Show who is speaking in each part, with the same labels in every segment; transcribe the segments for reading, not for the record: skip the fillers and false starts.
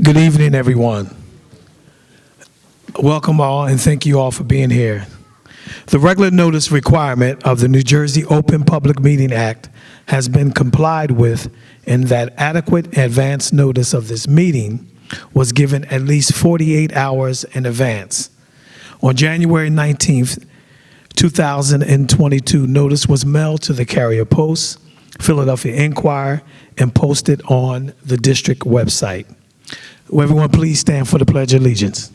Speaker 1: Good evening, everyone. Welcome all, and thank you all for being here. The regular notice requirement of the New Jersey Open Public Meeting Act has been complied with in that adequate advance notice of this meeting was given at least 48 hours in advance. On January 19th, 2022, notice was mailed to the Carrier Post, Philadelphia Inquirer, and posted on the district website. Will everyone please stand for the Pledge of Allegiance?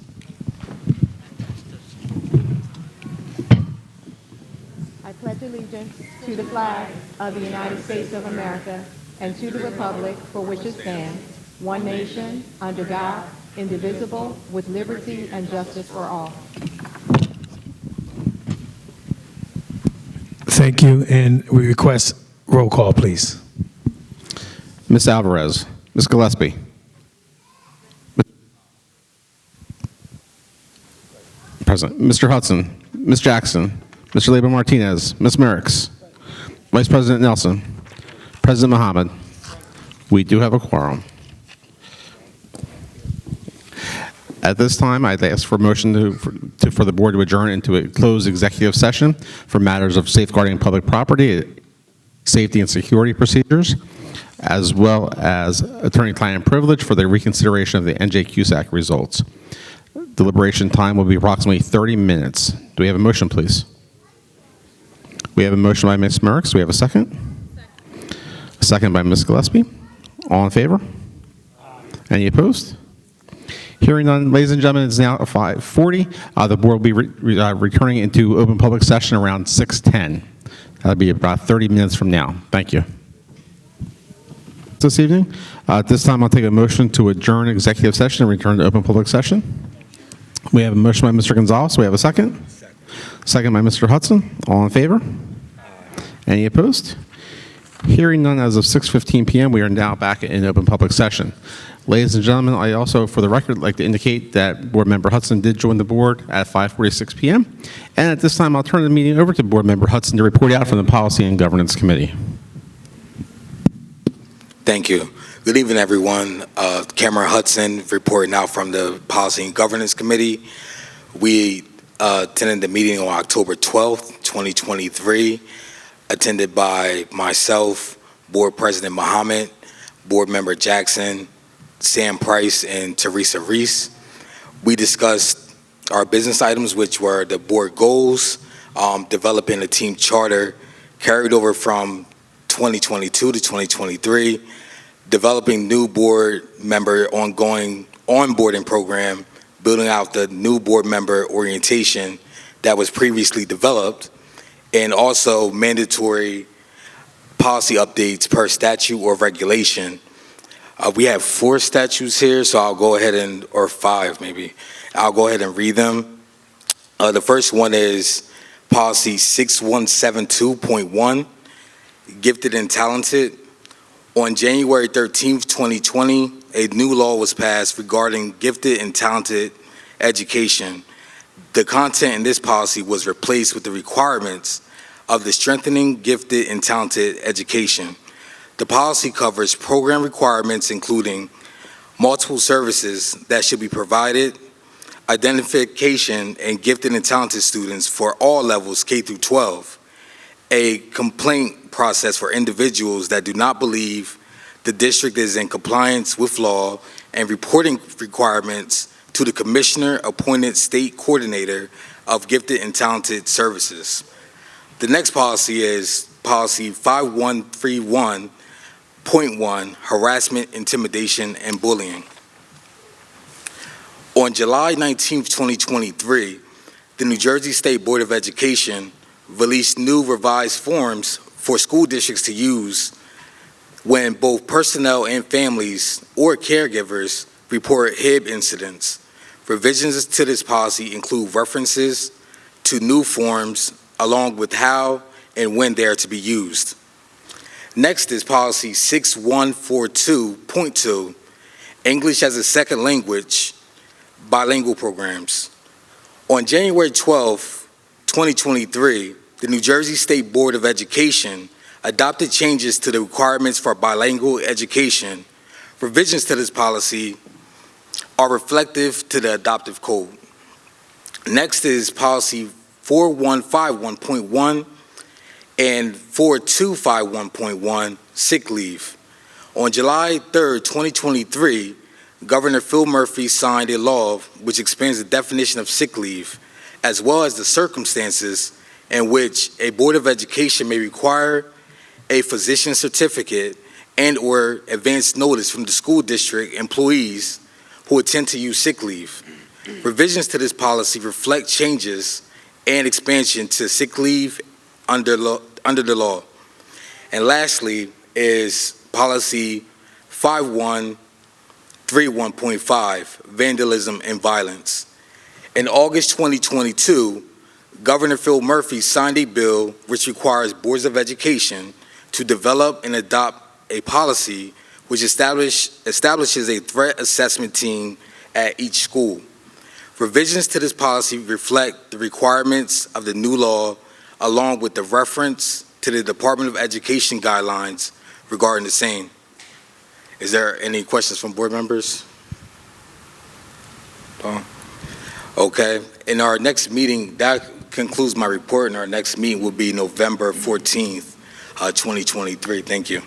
Speaker 2: I pledge allegiance to the flag of the United States of America and to the republic for which it stands, one nation, under God, indivisible, with liberty and justice for all.
Speaker 1: Thank you, and we request roll call, please.
Speaker 3: Ms. Alvarez, Ms. Gillespie. Present. Mr. Hudson, Ms. Jackson, Mr. Leyba Martinez, Ms. Merricks, Vice President Nelson, President Mohammed. We do have a quorum. At this time, I'd ask for a motion for the board to adjourn into a closed executive session for matters of safeguarding public property, safety and security procedures, as well as attorney-client privilege for the reconsideration of the NJ CUSAC results. Deliberation time will be approximately 30 minutes. Do we have a motion, please? We have a motion by Ms. Merricks. Do we have a second? A second by Ms. Gillespie. All in favor? Any opposed? Hearing none, ladies and gentlemen, it's now 5:40. The board will be returning into open public session around 6:10. That'll be about 30 minutes from now. Thank you. This evening, at this time, I'll take a motion to adjourn executive session and return to open public session. We have a motion by Mr. Gonzalez. We have a second. Second by Mr. Hudson. All in favor? Any opposed? Hearing none, as of 6:15 p.m., we are now back in open public session. Ladies and gentlemen, I also, for the record, like to indicate that Board Member Hudson did join the board at 5:46 p.m. And at this time, I'll turn the meeting over to Board Member Hudson to report out from the Policy and Governance Committee.
Speaker 4: Thank you. Good evening, everyone. Cameron Hudson reporting out from the Policy and Governance Committee. We attended the meeting on October 12th, 2023, attended by myself, Board President Mohammed, Board Member Jackson, Sam Price, and Teresa Reese. We discussed our business items, which were the board goals, developing a team charter carried over from 2022 to 2023, developing new board member ongoing onboarding program, building out the new board member orientation that was previously developed, and also mandatory policy updates per statute or regulation. We have 4 statutes here, so I'll go ahead and, or 5 maybe. I'll go ahead and read them. The first one is Policy 6172.1, Gifted and Talented. On January 13th, 2020, a new law was passed regarding gifted and talented education. The content in this policy was replaced with the requirements of the Strengthening Gifted and Talented Education. The policy covers program requirements including multiple services that should be provided, identification and gifted and talented students for all levels K through 12, a complaint process for individuals that do not believe the district is in compliance with law, and reporting requirements to the commissioner-appointed state coordinator of gifted and talented services. The next policy is Policy 5131.1, Harassment, Intimidation, and Bullying. On July 19th, 2023, the New Jersey State Board of Education released new revised forms for school districts to use when both personnel and families or caregivers report HIB incidents. Revisions to this policy include references to new forms along with how and when they are to be used. Next is Policy 6142.2, English as a Second Language, Bilingual Programs. On January 12, 2023, the New Jersey State Board of Education adopted changes to the requirements for bilingual education. Revisions to this policy are reflective to the adoptive code. Next is policy 4151.1 and 4251.1, sick leave. On July 3rd, 2023, Governor Phil Murphy signed a law which expands the definition of sick leave, as well as the circumstances in which a Board of Education may require a physician certificate and/or advance notice from the school district employees who intend to use sick leave. Revisions to this policy reflect changes and expansion to sick leave under the law. And lastly is policy 5131.5, vandalism and violence. In August 2022, Governor Phil Murphy signed a bill which requires boards of education to develop and adopt a policy which establishes a threat assessment team at each school. Revisions to this policy reflect the requirements of the new law, along with the reference to the Department of Education guidelines regarding the same. Is there any questions from board members? Okay. In our next meeting, that concludes my report, and our next meeting will be November 14th, 2023. Thank you.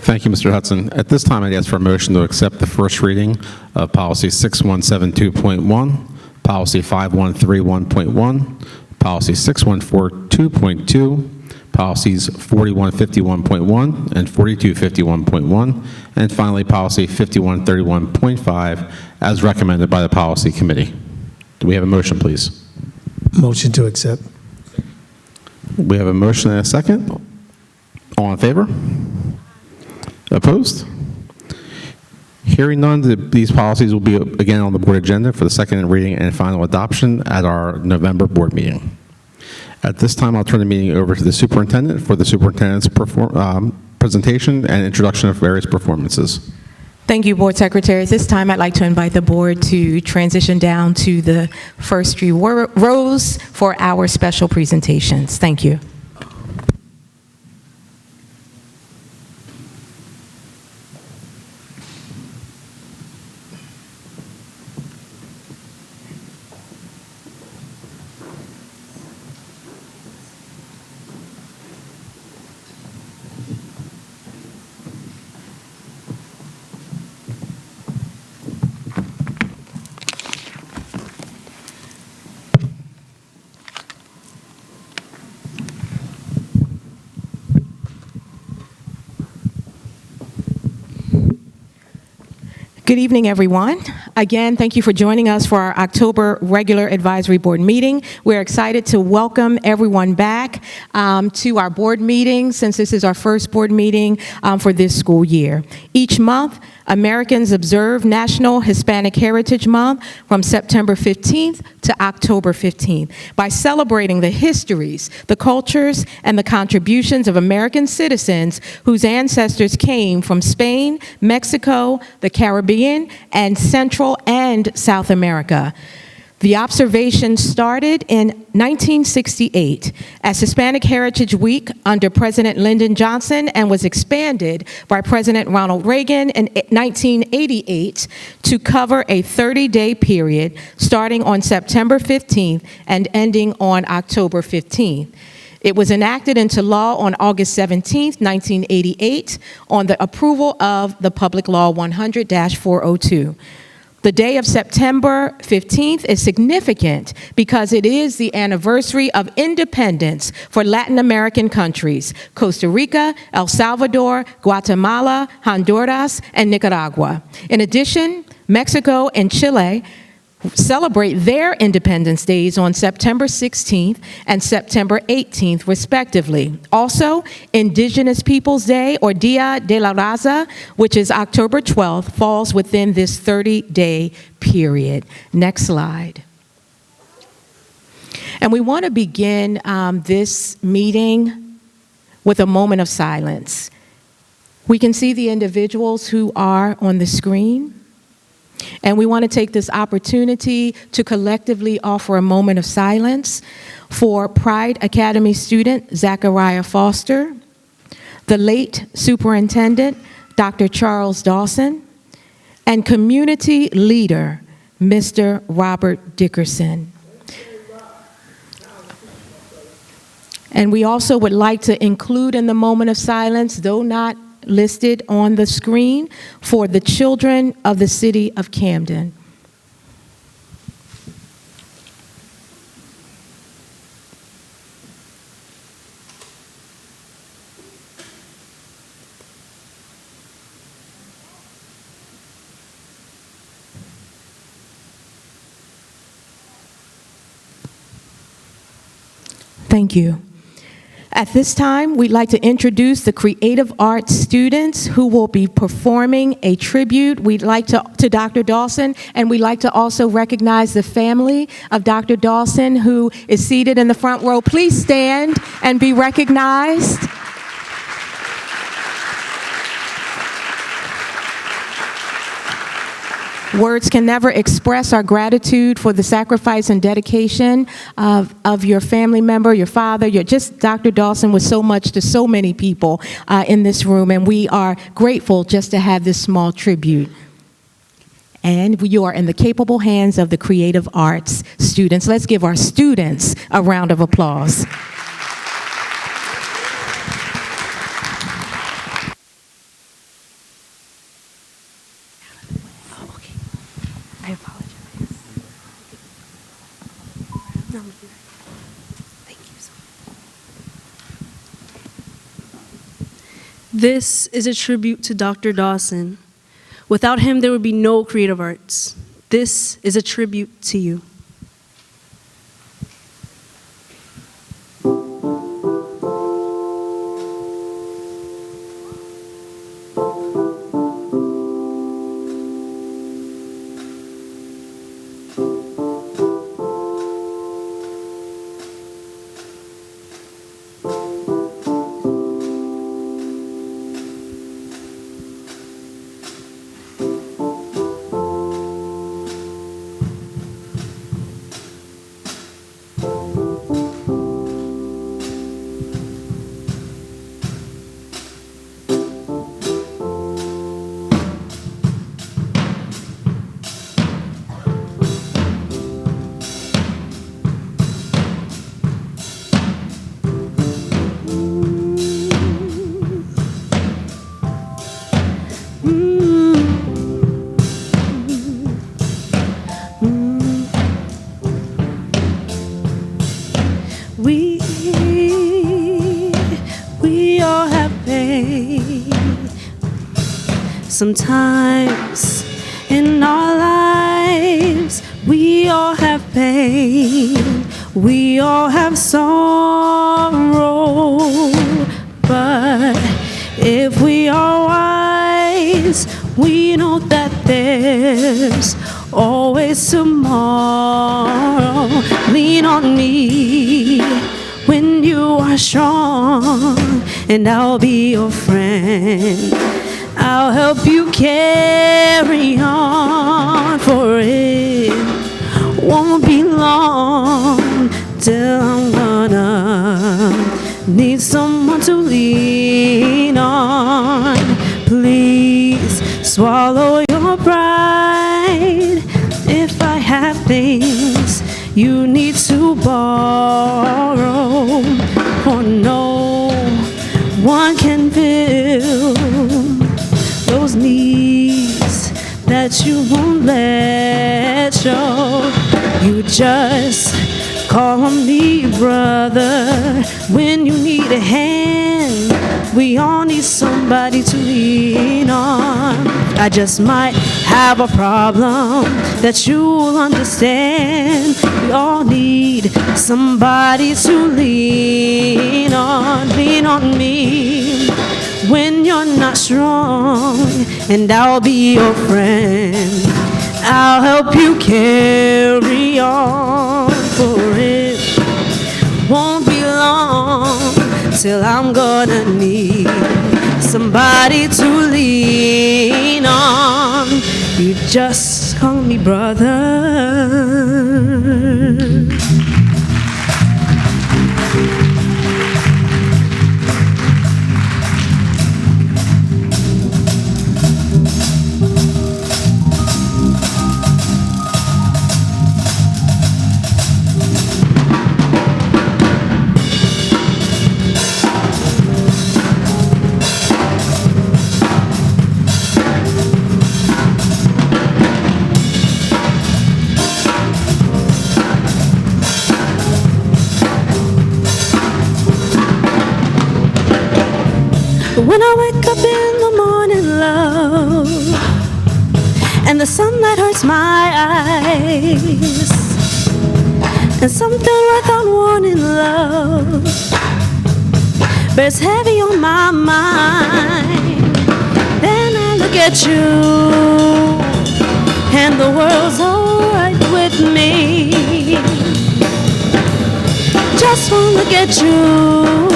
Speaker 3: Thank you, Mr. Hudson. At this time, I'd ask for a motion to accept the first reading of Policy 6172.1, Policy 5131.1, Policy 6142.2, Policies 4151.1 and 4251.1, and finally, Policy 5131.5, as recommended by the Policy Committee. Do we have a motion, please?
Speaker 1: Motion to accept.
Speaker 3: We have a motion and a second. All in favor? Opposed? Hearing none, these policies will be again on the board agenda for the second reading and final adoption at our November board meeting. At this time, I'll turn the meeting over to the superintendent for the superintendent's presentation and introduction of various performances.
Speaker 2: Thank you, Board Secretary. At this time, I'd like to invite the board to transition down to the first three rows for our special presentations. Thank you. Good evening, everyone. Again, thank you for joining us for our October regular advisory board meeting. We're excited to welcome everyone back to our board meeting, since this is our first board meeting for this school year. Each month, Americans observe National Hispanic Heritage Month from September 15th to October 15th by celebrating the histories, the cultures, and the contributions of American citizens whose ancestors came from Spain, Mexico, the Caribbean, and Central and South America. The observation started in 1968 as Hispanic Heritage Week under President Lyndon Johnson and was expanded by President Ronald Reagan in 1988 to cover a 30-day period starting on September 15th and ending on October 15th. It was enacted into law on August 17, 1988, on the approval of the Public Law 100-402. The day of September 15th is significant because it is the anniversary of independence for Latin American countries, Costa Rica, El Salvador, Guatemala, Honduras, and Nicaragua. In addition, Mexico and Chile celebrate their Independence Days on September 16th and September 18th, respectively. Also, Indigenous Peoples Day, or Dia de la Raza, which is October 12th, falls within this 30-day period. Next slide. And we want to begin this meeting with a moment of silence. We can see the individuals who are on the screen. And we want to take this opportunity to collectively offer a moment of silence for Pride Academy student Zachariah Foster, the late Superintendent Dr. Charles Dawson, and community leader, Mr. Robert Dickerson. And we also would like to include in the moment of silence, though not listed on the screen, for the children of the city of Camden. Thank you. At this time, we'd like to introduce the creative arts students who will be performing a tribute. We'd like to Dr. Dawson, and we'd like to also recognize the family of Dr. Dawson, who is seated in the front row. Please stand and be recognized. Words can never express our gratitude for the sacrifice and dedication of your family member, your father, just Dr. Dawson was so much to so many people in this room, and we are grateful just to have this small tribute. And you are in the capable hands of the creative arts students. Let's give our students a round of applause.
Speaker 5: I apologize. No, thank you so much. This is a tribute to Dr. Dawson. Without him, there would be no creative arts. This is a tribute to you. We all have pain. Sometimes in our lives, we all have pain. We all have sorrow. But if we are wise, we know that there's always tomorrow. Lean on me when you are strong, and I'll be your friend. I'll help you carry on, for it won't be long till I'm gonna need someone to lean on. Please swallow your pride. If I have things you need to borrow, for no one can fill those needs that you won't let show. You just call on me, brother, when you need a hand. We all need somebody to lean on. I just might have a problem that you'll understand. We all need somebody to lean on. Lean on me when you're not strong, and I'll be your friend. I'll help you carry on, for it won't be long till I'm gonna need somebody to lean on. You just call me brother. up in the morning, love, and the sunlight hurts my eyes, and something without warning, love, bears heavy on my mind. Then I look at you, and the world's alright with me. Just one look at you,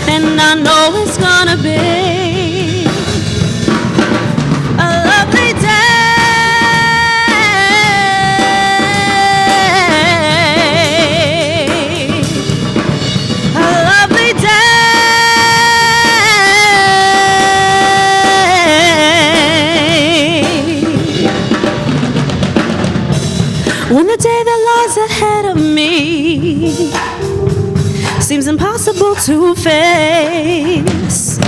Speaker 5: and I know it's gonna be a lovely day, a lovely day. When the day that lies ahead of me seems impossible to face,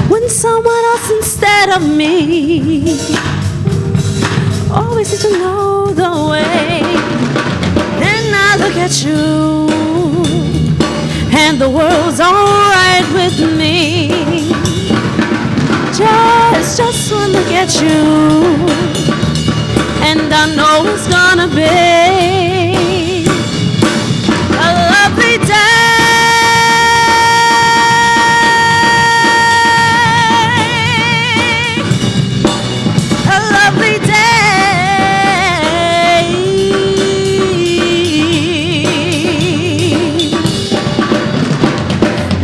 Speaker 5: when someone else instead of me always seems to know the way, then I look at you, and the world's alright with me. Just one look at you, and I know it's gonna be a lovely day, a lovely day.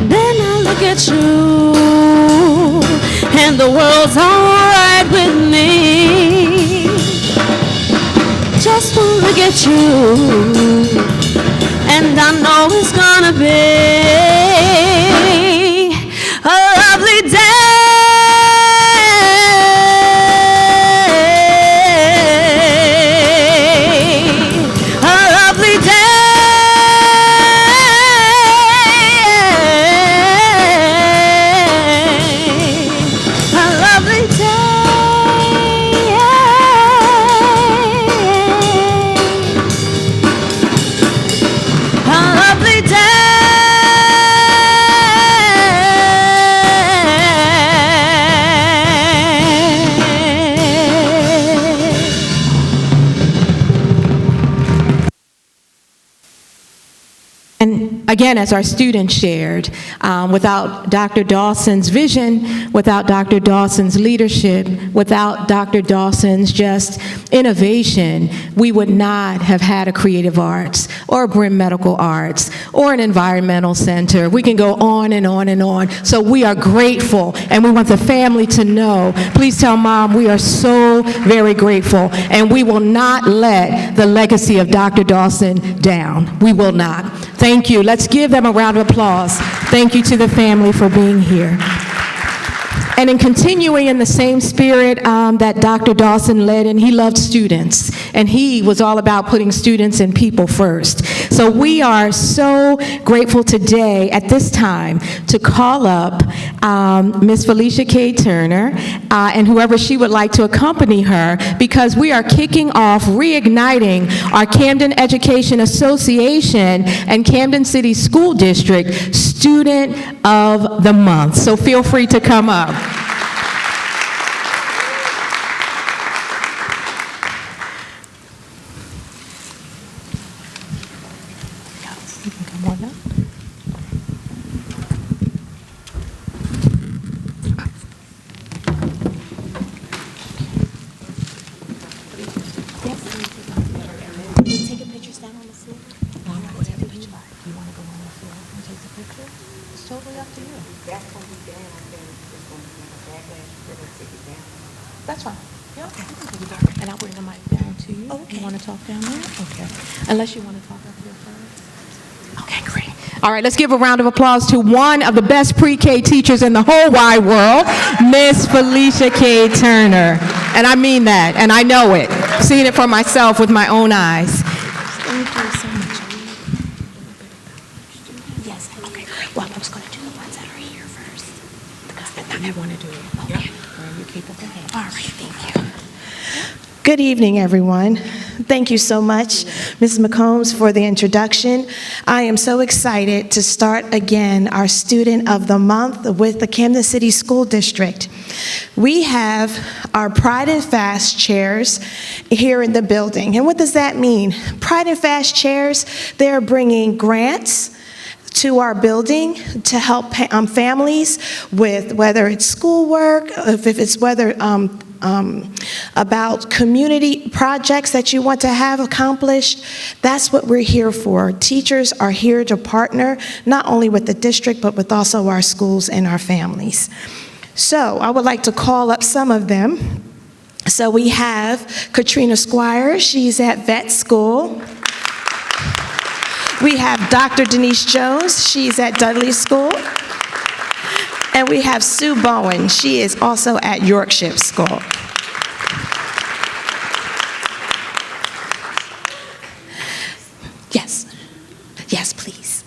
Speaker 5: Then I look at you, and the world's alright with me. Just one look at you, and I know it's gonna be a lovely day, a lovely day, a lovely day.
Speaker 2: And again, as our students shared, without Dr. Dawson's vision, without Dr. Dawson's leadership, without Dr. Dawson's just innovation, we would not have had a creative arts or a Brim Medical Arts or an environmental center. We can go on and on and on. So we are grateful, and we want the family to know. Please tell Mom we are so very grateful, and we will not let the legacy of Dr. Dawson down. We will not. Thank you. Let's give them a round of applause. Thank you to the family for being here. And in continuing in the same spirit that Dr. Dawson led, and he loved students, and he was all about putting students and people first. So we are so grateful today at this time to call up Ms. Felicia K. Turner and whoever she would like to accompany her, because we are kicking off, reigniting our Camden Education Association and Camden City School District Student of the Month. So feel free to come up. That's fine. Yeah, okay. And I'll bring the mic down to you. Okay. You want to talk down there? Okay. Unless you want to talk up here first. Okay, great. All right, let's give a round of applause to one of the best pre-K teachers in the whole wide world, Miss Felicia K. Turner. And I mean that, and I know it. Seeing it for myself with my own eyes. Thank you so much. Yes, okay, great. Well, I was going to do the ones that are here first. Because I want to do it. Okay. Are you capable? All right, thank you. Good evening, everyone.
Speaker 6: Thank you so much, Ms. McCombs, for the introduction. I am so excited to start again our Student of the Month with the Camden City School District. We have our Pride and Fast chairs here in the building. And what does that mean? Pride and Fast chairs, they're bringing grants to our building to help families with whether it's schoolwork, if it's whether about community projects that you want to have accomplished. That's what we're here for. Teachers are here to partner not only with the district, but with also our schools and our families. So I would like to call up some of them. So we have Katrina Squires, she's at vet school. We have Dr. Denise Jones, she's at Dudley School. And we have Sue Bowen, she is also at Yorkshire School. Yes, please.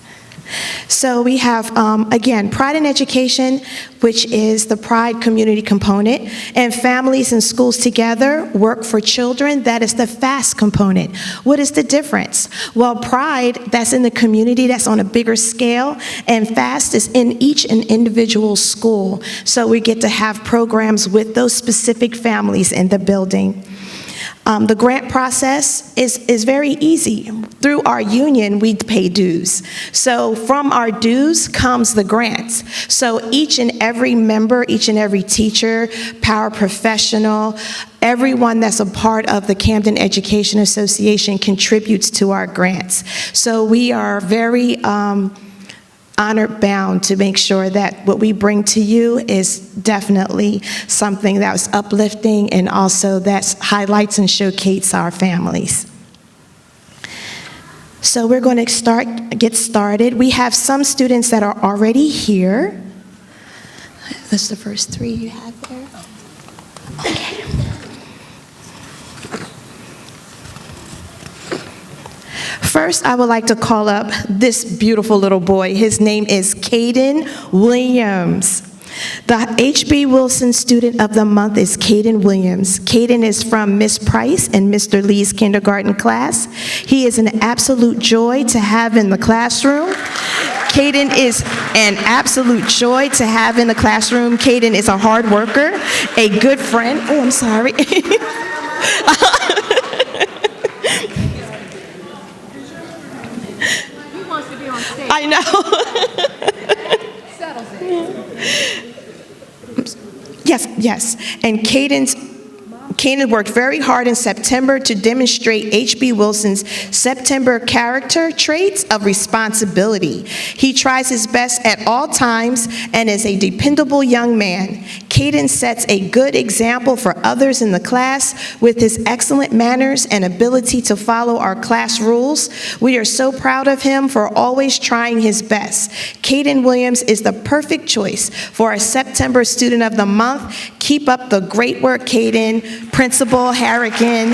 Speaker 6: So we have, again, Pride in Education, which is the Pride community component, and Families and Schools Together Work for Children, that is the FAST component. What is the difference? Well, Pride, that's in the community, that's on a bigger scale, and FAST is in each and individual school. So we get to have programs with those specific families in the building. The grant process is very easy. Through our union, we pay dues. So from our dues comes the grants. So each and every member, each and every teacher, paraprofessional, everyone that's a part of the Camden Education Association contributes to our grants. So we are very honored bound to make sure that what we bring to you is definitely something that's uplifting and also that highlights and showcases our families. So we're going to get started. We have some students that are already here. That's the first three you have there. Okay. First, I would like to call up this beautiful little boy. His name is Caden Williams. The H.B. Wilson Student of the Month is Caden Williams. Caden is from Miss Price and Mr. Lee's kindergarten class. He is an absolute joy to have in the classroom. Caden is an absolute joy to have in the classroom. Caden is a hard worker, a good friend. Oh, I'm sorry. I know.
Speaker 2: Settles it.
Speaker 6: Yes. And Caden worked very hard in September to demonstrate H.B. Wilson's September character traits of responsibility. He tries his best at all times and is a dependable young man. Caden sets a good example for others in the class with his excellent manners and ability to follow our class rules. We are so proud of him for always trying his best. Caden Williams is the perfect choice for our September Student of the Month. Keep up the great work, Caden. Principal Harrigan.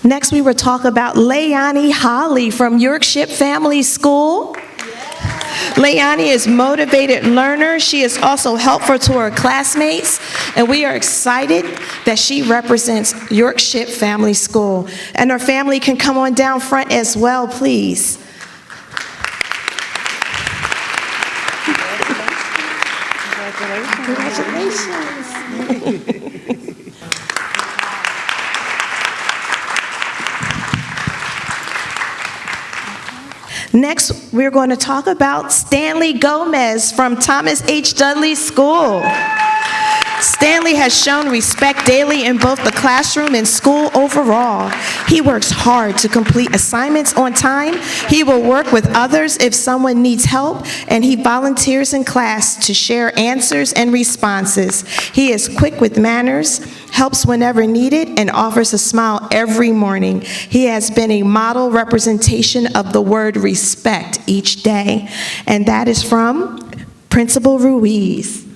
Speaker 6: Next, we will talk about Leilani Holly from Yorkshire Family School. Leilani is a motivated learner. She is also helpful to her classmates, and we are excited that she represents Yorkshire Family School. And her family can come on down front as well, please. Congratulations. Next, we're going to talk about Stanley Gomez from Thomas H. Dudley School. Stanley has shown respect daily in both the classroom and school overall. He works hard to complete assignments on time. He will work with others if someone needs help, and he volunteers in class to share answers and responses. He is quick with manners, helps whenever needed, and offers a smile every morning. He has been a model representation of the word respect each day, and that is from Principal Ruiz.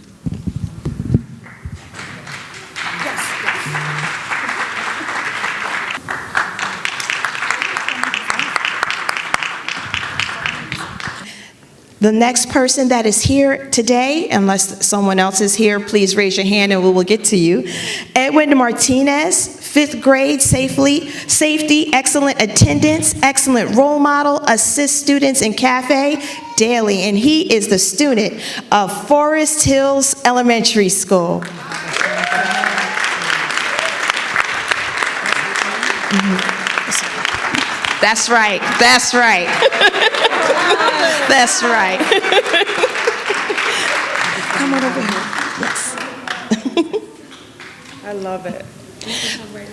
Speaker 6: The next person that is here today, unless someone else is here, please raise your hand and we will get to you. Edwin Martinez, 5th grade, safety, excellent attendance, excellent role model, assists students in cafe daily, and he is the student of Forest Hills Elementary School. That's right, that's right. That's right. Come on over here. Yes.
Speaker 7: I love it.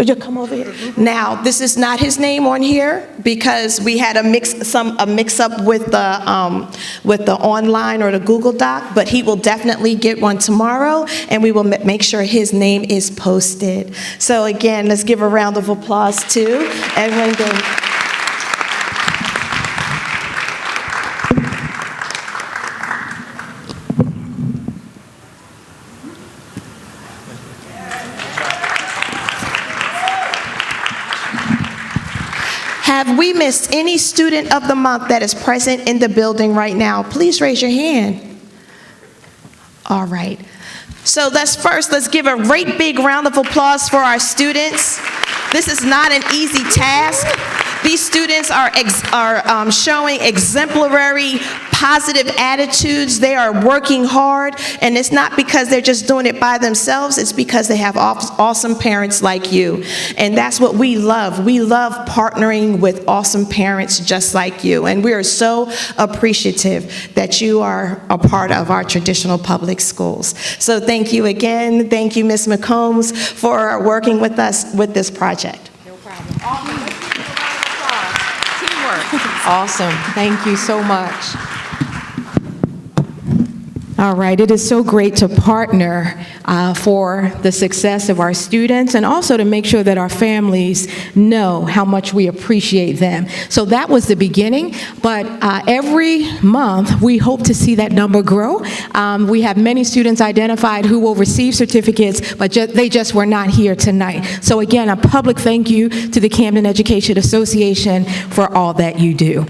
Speaker 6: You come over here. Now, this is not his name on here because we had a mix-up with the online or the Google Doc, but he will definitely get one tomorrow, and we will make sure his name is posted. So again, let's give a round of applause to Edwin. Have we missed any student of the month that is present in the building right now? Please raise your hand. All right. So let's give a great big round of applause for our students. This is not an easy task. These students are showing exemplary, positive attitudes. They are working hard, and it's not because they're just doing it by themselves. It's because they have awesome parents like you, and that's what we love. We love partnering with awesome parents just like you, and we are so appreciative that you are a part of our traditional public schools. So thank you again. Thank you, Ms. McCombs, for working with us with this project.
Speaker 2: No problem. Teamwork. Awesome. Thank you so much.
Speaker 7: All right, it is so great to partner for the success of our students and also to make sure that our families know how much we appreciate them. So that was the beginning, but every month we hope to see that number grow. We have many students identified who will receive certificates, but they just were not here tonight. So again, a public thank you to the Camden Education Association for all that you do.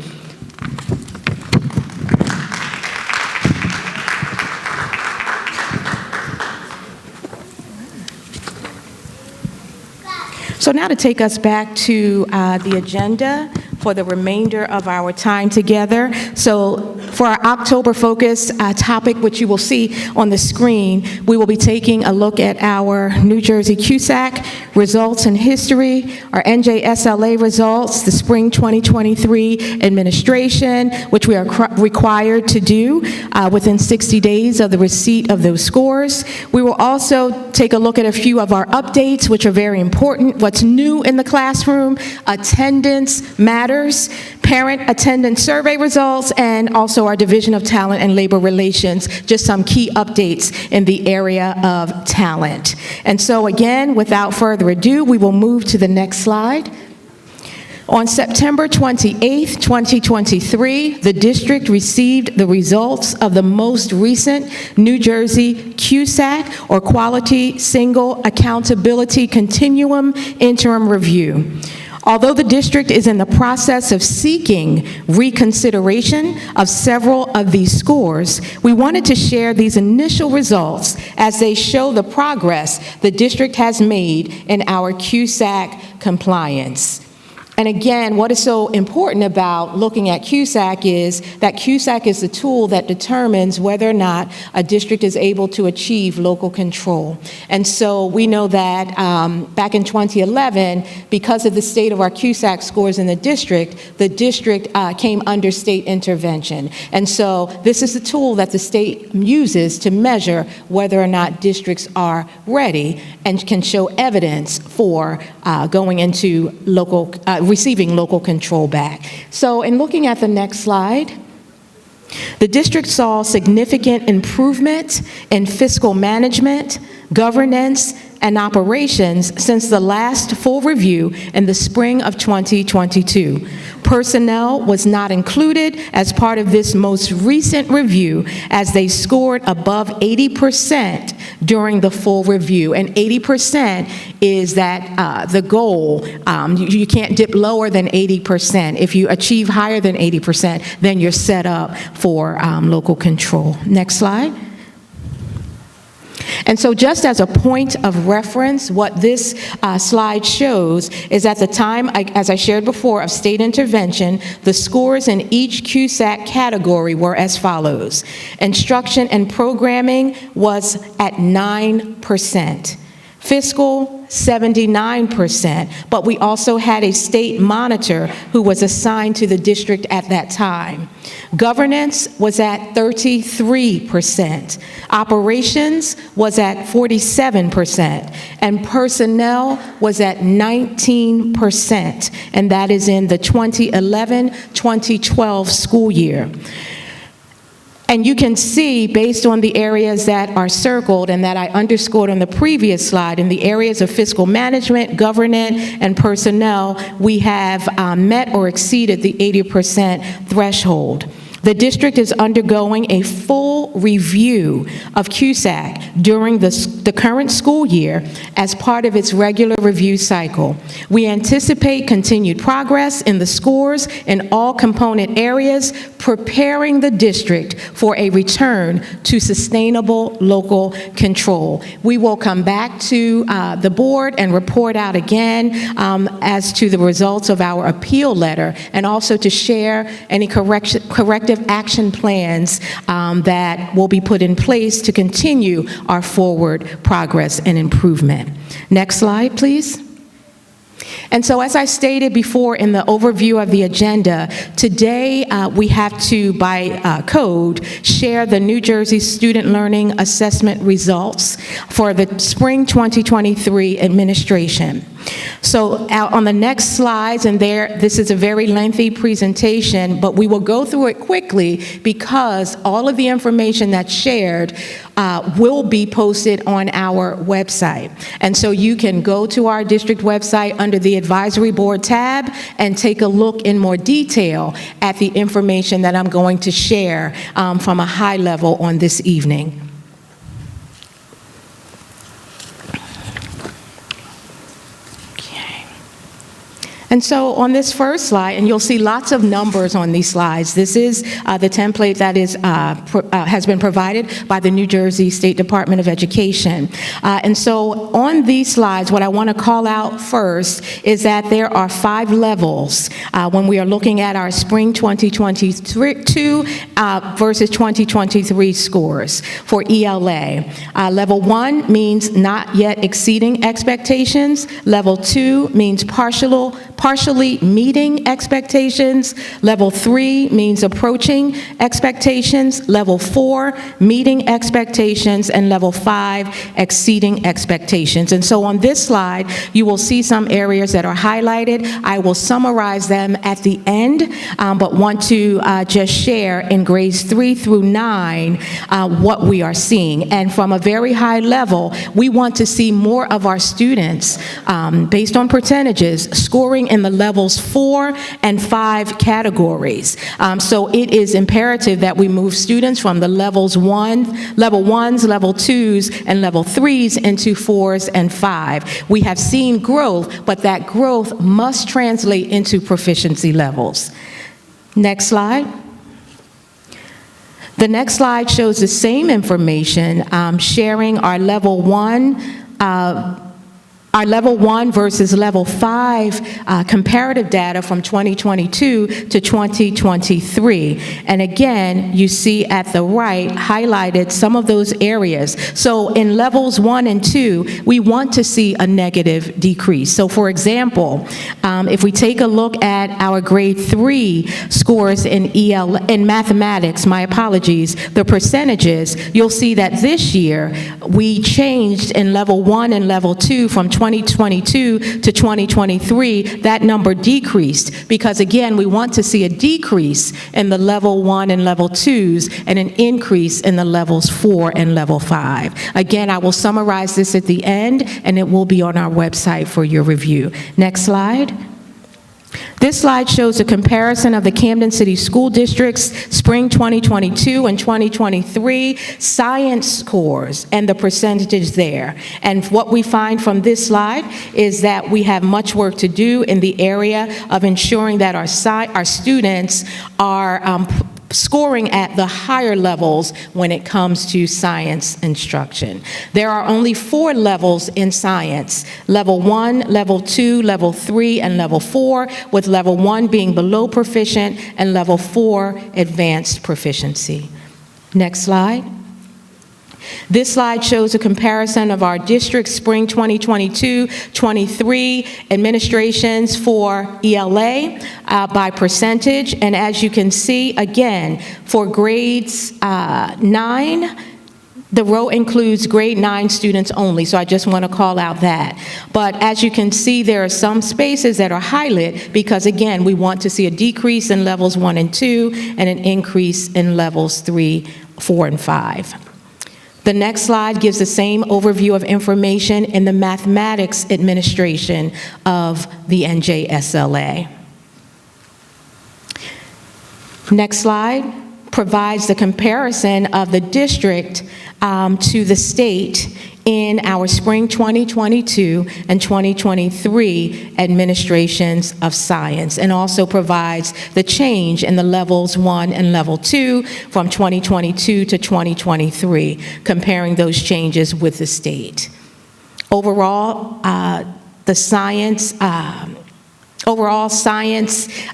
Speaker 7: So now to take us back to the agenda for the remainder of our time together. So for our October focus topic, which you will see on the screen, we will be taking a look at our New Jersey CUSAC results and history, our NJSLA results, the spring 2023 administration, which we are required to do within 60 days of the receipt of those scores. We will also take a look at a few of our updates, which are very important. What's new in the classroom, attendance matters, parent attendance survey results, and also our Division of Talent and Labor Relations, just some key updates in the area of talent. And so again, without further ado, we will move to the next slide. On September 28th, 2023, the district received the results of the most recent New Jersey CUSAC, or Quality Single Accountability Continuum Interim Review. Although the district is in the process of seeking reconsideration of several of these scores, we wanted to share these initial results as they show the progress the district has made in our CUSAC compliance. And again, what is so important about looking at CUSAC is that CUSAC is the tool that determines whether or not a district is able to achieve local control. And so we know that back in 2011, because of the state of our CUSAC scores in the district came under state intervention. And so this is the tool that the state uses to measure whether or not districts are ready and can show evidence for going into receiving local control back. So in looking at the next slide, the district saw significant improvement in fiscal management, governance, and operations since the last full review in the spring of 2022. Personnel was not included as part of this most recent review as they scored above 80% during the full review. And 80% is that the goal. You can't dip lower than 80%. If you achieve higher than 80%, then you're set up for local control. Next slide. And so just as a point of reference, what this slide shows is at the time, as I shared before, of state intervention, the scores in each CUSAC category were as follows. Instruction and programming was at 9%. Fiscal, 79%, but we also had a state monitor who was assigned to the district at that time. Governance was at 33%. Operations was at 47%. And personnel was at 19%. And that is in the 2011-2012 school year. And you can see, based on the areas that are circled and that I underscored on the previous slide, in the areas of fiscal management, governance, and personnel, we have met or exceeded the 80% threshold. The district is undergoing a full review of CUSAC during the current school year as part of its regular review cycle. We anticipate continued progress in the scores in all component areas, preparing the district for a return to sustainable local control. We will come back to the board and report out again as to the results of our appeal letter, and also to share any corrective action plans that will be put in place to continue our forward progress and improvement. Next slide, please. And so, as I stated before in the overview of the agenda, today we have to, by code, share the New Jersey Student Learning Assessment results for the spring 2023 administration. So on the next slides, and this is a very lengthy presentation, but we will go through it quickly because all of the information that's shared will be posted on our website. And so you can go to our district website under the Advisory Board tab and take a look in more detail at the information that I'm going to share from a high level on this evening. And so on this first slide, and you'll see lots of numbers on these slides, this is the template that has been provided by the New Jersey State Department of Education. And so on these slides, what I want to call out first is that there are 5 levels when we are looking at our spring 2022 versus 2023 scores for ELA. Level 1 means not yet exceeding expectations. Level 2 means partially meeting expectations. Level 3 means approaching expectations. Level 4, meeting expectations. And level 5, exceeding expectations. And so on this slide, you will see some areas that are highlighted. I will summarize them at the end, but want to just share in grades 3 through 9 what we are seeing. And from a very high level, we want to see more of our students, based on percentages, scoring in the levels 4 and 5 categories. So it is imperative that we move students from the level 1s, level 2s, and level 3s into 4s and 5. We have seen growth, but that growth must translate into proficiency levels. Next slide. The next slide shows the same information, sharing our level 1 versus level 5 comparative data from 2022 to 2023. And again, you see at the right highlighted some of those areas. So in levels 1 and 2, we want to see a negative decrease. So for example, if we take a look at our grade 3 scores in mathematics, my apologies, the percentages, you'll see that this year we changed in level 1 and level 2 from 2022 to 2023, that number decreased because, again, we want to see a decrease in the level 1 and level 2s and an increase in the levels 4 and level 5. Again, I will summarize this at the end, and it will be on our website for your review. Next slide. This slide shows a comparison of the Camden City School District's spring 2022 and 2023 science scores and the percentages there. And what we find from this slide is that we have much work to do in the area of ensuring that our students are scoring at the higher levels when it comes to science instruction. There are only 4 levels in science: level 1, level 2, level 3, and level 4, with level 1 being below proficient and level 4 advanced proficiency. Next slide. This slide shows a comparison of our district's spring 2022-23 administrations for ELA by percentage. And as you can see, again, for grades 9, the row includes grade 9 students only, so I just want to call out that. But as you can see, there are some spaces that are highlighted because, again, we want to see a decrease in levels 1 and 2 and an increase in levels 3, 4, and 5. The next slide gives the same overview of information in the mathematics administration of the NJSLA. Next slide provides the comparison of the district to the state in our spring 2022 and 2023 administrations of science, and also provides the change in the levels 1 and level 2 from 2022 to 2023, comparing those changes with the state. Overall, science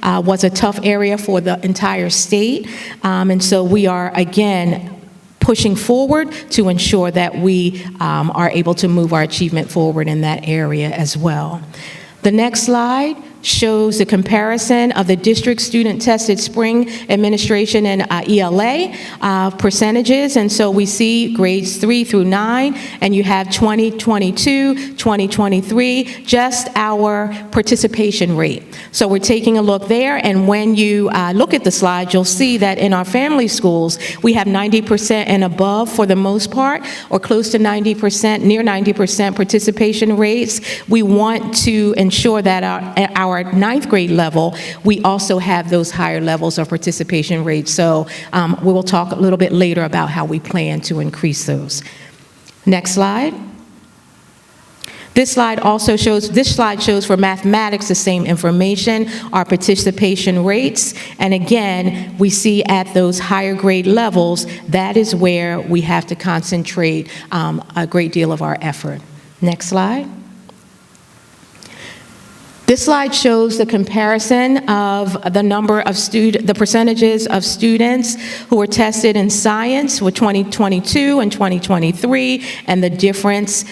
Speaker 7: was a tough area for the entire state, and so we are, again, pushing forward to ensure that we are able to move our achievement forward in that area as well. The next slide shows the comparison of the district student tested spring administration and ELA percentages. And so we see grades 3 through 9, and you have 2022, 2023, just our participation rate. So we're taking a look there, and when you look at the slide, you'll see that in our family schools, we have 90% and above for the most part, or close to 90%, near 90% participation rates. We want to ensure that our 9th grade level, we also have those higher levels of participation rates. So we will talk a little bit later about how we plan to increase those. Next slide. This slide shows for mathematics the same information, our participation rates. And again, we see at those higher grade levels, that is where we have to concentrate a great deal of our effort. Next slide. This slide shows the comparison of the number of the percentages of students who were tested in science with 2022 and 2023, and the difference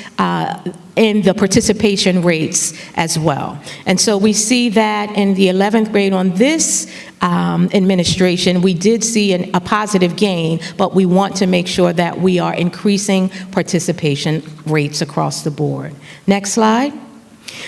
Speaker 7: in the participation rates as well. And so we see that in the 11th grade on this administration, we did see a positive gain, but we want to make sure that we are increasing participation rates across the board. Next slide.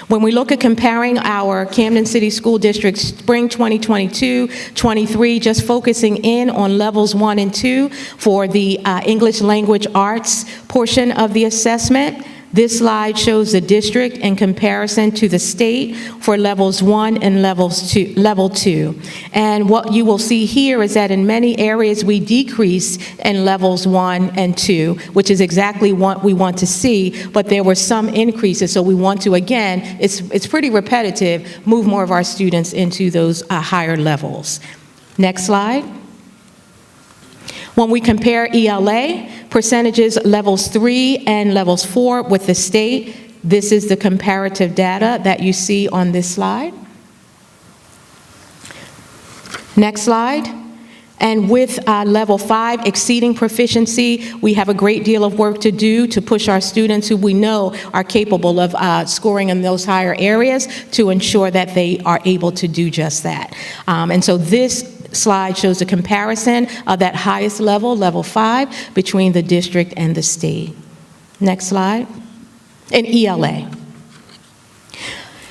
Speaker 7: When we look at comparing our Camden City School District spring 2022-23, just focusing in on levels 1 and 2 for the English language arts portion of the assessment, this slide shows the district in comparison to the state for levels 1 and level 2. And what you will see here is that in many areas we decrease in levels 1 and 2, which is exactly what we want to see, but there were some increases, so we want to, again, it's pretty repetitive, move more of our students into those higher levels. Next slide. When we compare ELA percentages, levels 3 and levels 4 with the state, this is the comparative data that you see on this slide. Next slide. And with level 5 exceeding proficiency, we have a great deal of work to do to push our students who we know are capable of scoring in those higher areas to ensure that they are able to do just that. And so this slide shows a comparison of that highest level, level 5, between the district and the state. Next slide. In ELA.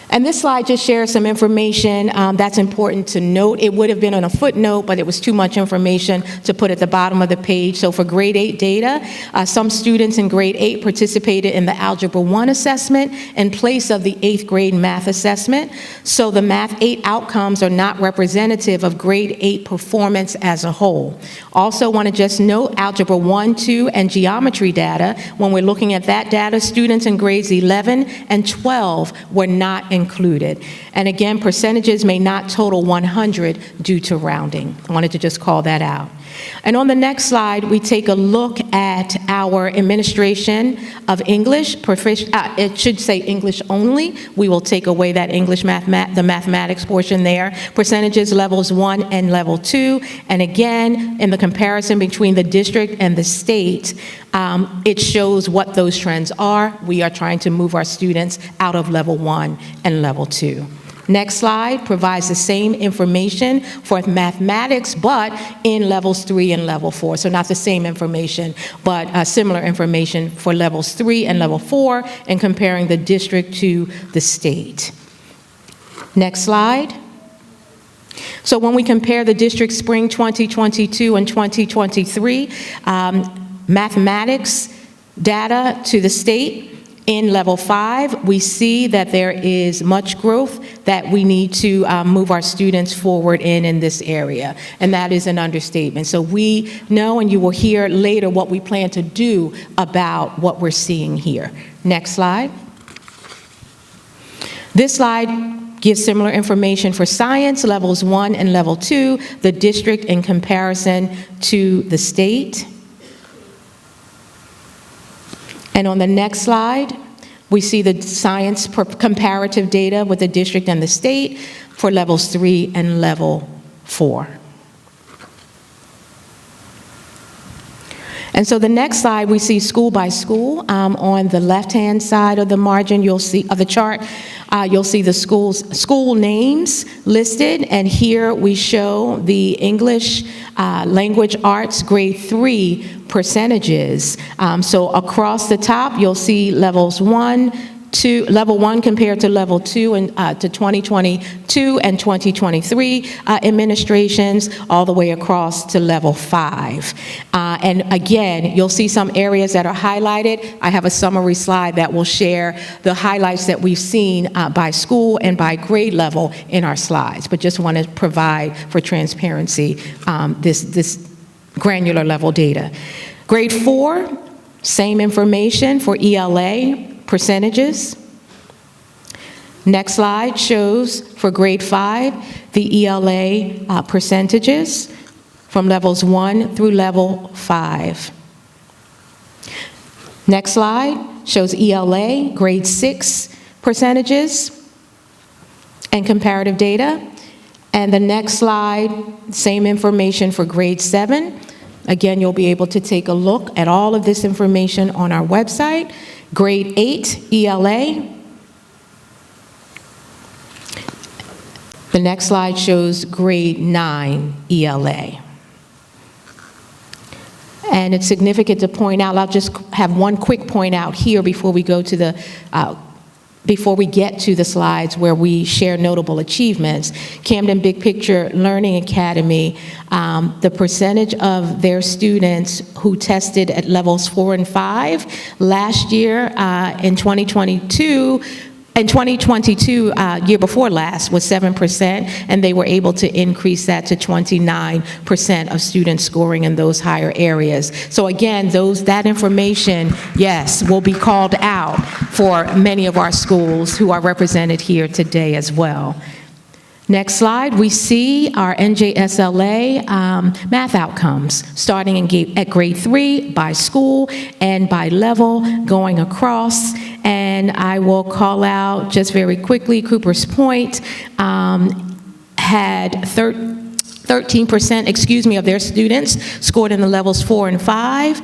Speaker 7: And this slide just shares some information that's important to note. It would have been on a footnote, but it was too much information to put at the bottom of the page. So for grade 8 data, some students in grade 8 participated in the Algebra 1 assessment in place of the 8th grade math assessment. So the Math 8 outcomes are not representative of grade 8 performance as a whole. Also want to just note Algebra 1, 2, and geometry data. When we're looking at that data, students in grades 11 and 12 were not included. And again, percentages may not total 100 due to rounding. I wanted to just call that out. And on the next slide, we take a look at our administration of English. It should say English only. We will take away that English the mathematics portion there. Percentages levels 1 and level 2. And again, in the comparison between the district and the state, it shows what those trends are. We are trying to move our students out of level 1 and level 2. Next slide provides the same information for mathematics, but in levels 3 and level 4. So not the same information, but similar information for levels 3 and level 4, and comparing the district to the state. Next slide. So when we compare the district spring 2022 and 2023 mathematics data to the state, in level 5, we see that there is much growth that we need to move our students forward in this area, and that is an understatement. So we know, and you will hear later, what we plan to do about what we're seeing here. Next slide. This slide gives similar information for science, levels 1 and level 2, the district in comparison to the state. And on the next slide, we see the science comparative data with the district and the state for levels 3 and level 4. And so the next slide, we see school by school. On the left-hand side of the margin, you'll see of the chart, you'll see the school names listed, and here we show the English language arts grade 3 percentages. So across the top, you'll see levels 1, 2, level 1 compared to level 2 and to 2022 and 2023 administrations, all the way across to level 5. And again, you'll see some areas that are highlighted. I have a summary slide that will share the highlights that we've seen by school and by grade level in our slides, but just want to provide for transparency this granular level data. Grade 4, same information for ELA percentages. Next slide shows for grade 5 the ELA percentages from levels 1 through level 5. Next slide shows ELA grade 6 percentages and comparative data. And the next slide, same information for grade 7. Again, you'll be able to take a look at all of this information on our website. Grade 8 ELA. The next slide shows grade 9 ELA. And it's significant to point out, I'll just have one quick point out here before we go to the before we get to the slides where we share notable achievements. Camden Big Picture Learning Academy, the percentage of their students who tested at levels 4 and 5 last year in 2022, year before last, was 7%, and they were able to increase that to 29% of students scoring in those higher areas. So again, that information, yes, will be called out for many of our schools who are represented here today as well. Next slide, we see our NJSLA math outcomes, starting at grade 3 by school and by level, going across. And I will call out just very quickly, Cooper's Point had 13%, of their students scored in the levels 4 and 5.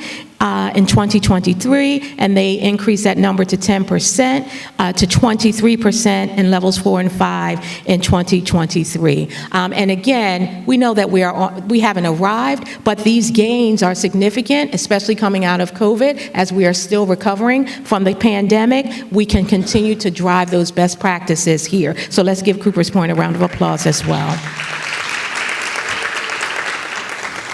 Speaker 7: in 2023, and they increased that number to 10%, to 23% in levels 4 and 5 in 2023. And again, we know that we haven't arrived, but these gains are significant, especially coming out of COVID, as we are still recovering from the pandemic. We can continue to drive those best practices here. So let's give Coopers Point a round of applause as well.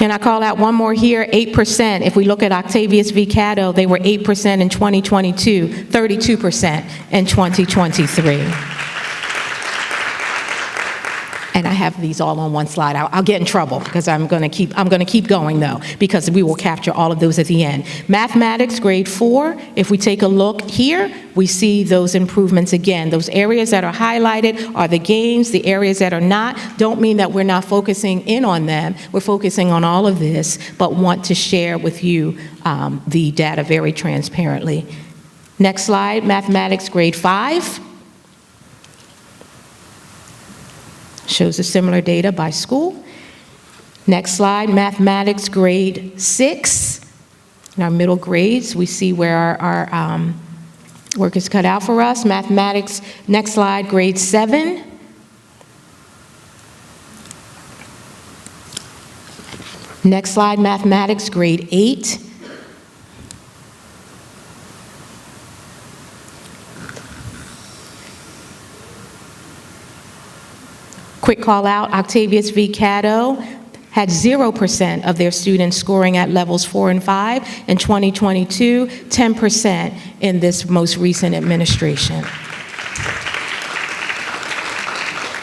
Speaker 7: And I call out one more here, 8%. If we look at Octavius v. Cato, they were 8% in 2022, 32% in 2023. And I have these all on one slide. I'll get in trouble because I'm going to keep going though, because we will capture all of those at the end. Mathematics, grade 4. If we take a look here, we see those improvements again. Those areas that are highlighted are the gains. The areas that are not don't mean that we're not focusing in on them. We're focusing on all of this, but want to share with you the data very transparently. Next slide, mathematics, grade 5. Shows the similar data by school. Next slide, mathematics grade 6. In our middle grades, we see where our work is cut out for us. Mathematics, next slide, grade 7. Next slide, mathematics grade 8. Quick call out, Octavius v. Cato had 0% of their students scoring at levels 4 and 5 in 2022, 10% in this most recent administration.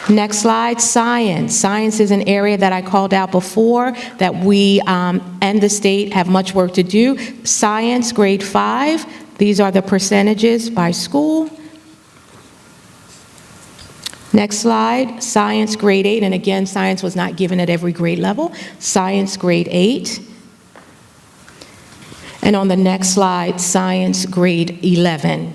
Speaker 7: Next slide, science. Science is an area that I called out before that we and the state have much work to do. Science, grade 5. These are the percentages by school. Next slide, science grade 8, and again, science was not given at every grade level. Science grade 8. And on the next slide, science grade 11.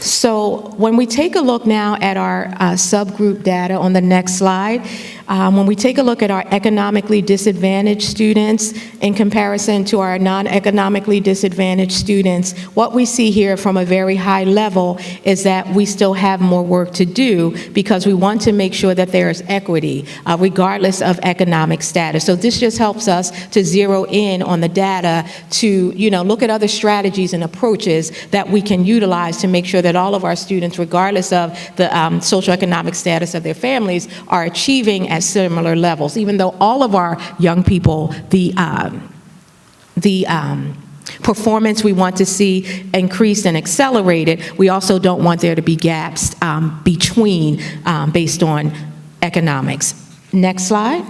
Speaker 7: So when we take a look now at our subgroup data on the next slide, when we take a look at our economically disadvantaged students in comparison to our non-economically disadvantaged students, what we see here from a very high level is that we still have more work to do because we want to make sure that there is equity regardless of economic status. So this just helps us to zero in on the data to, look at other strategies and approaches that we can utilize to make sure that all of our students, regardless of the socioeconomic status of their families, are achieving at similar levels. Even though all of our young people, the performance we want to see increased and accelerated, we also don't want there to be gaps between based on economics. Next slide.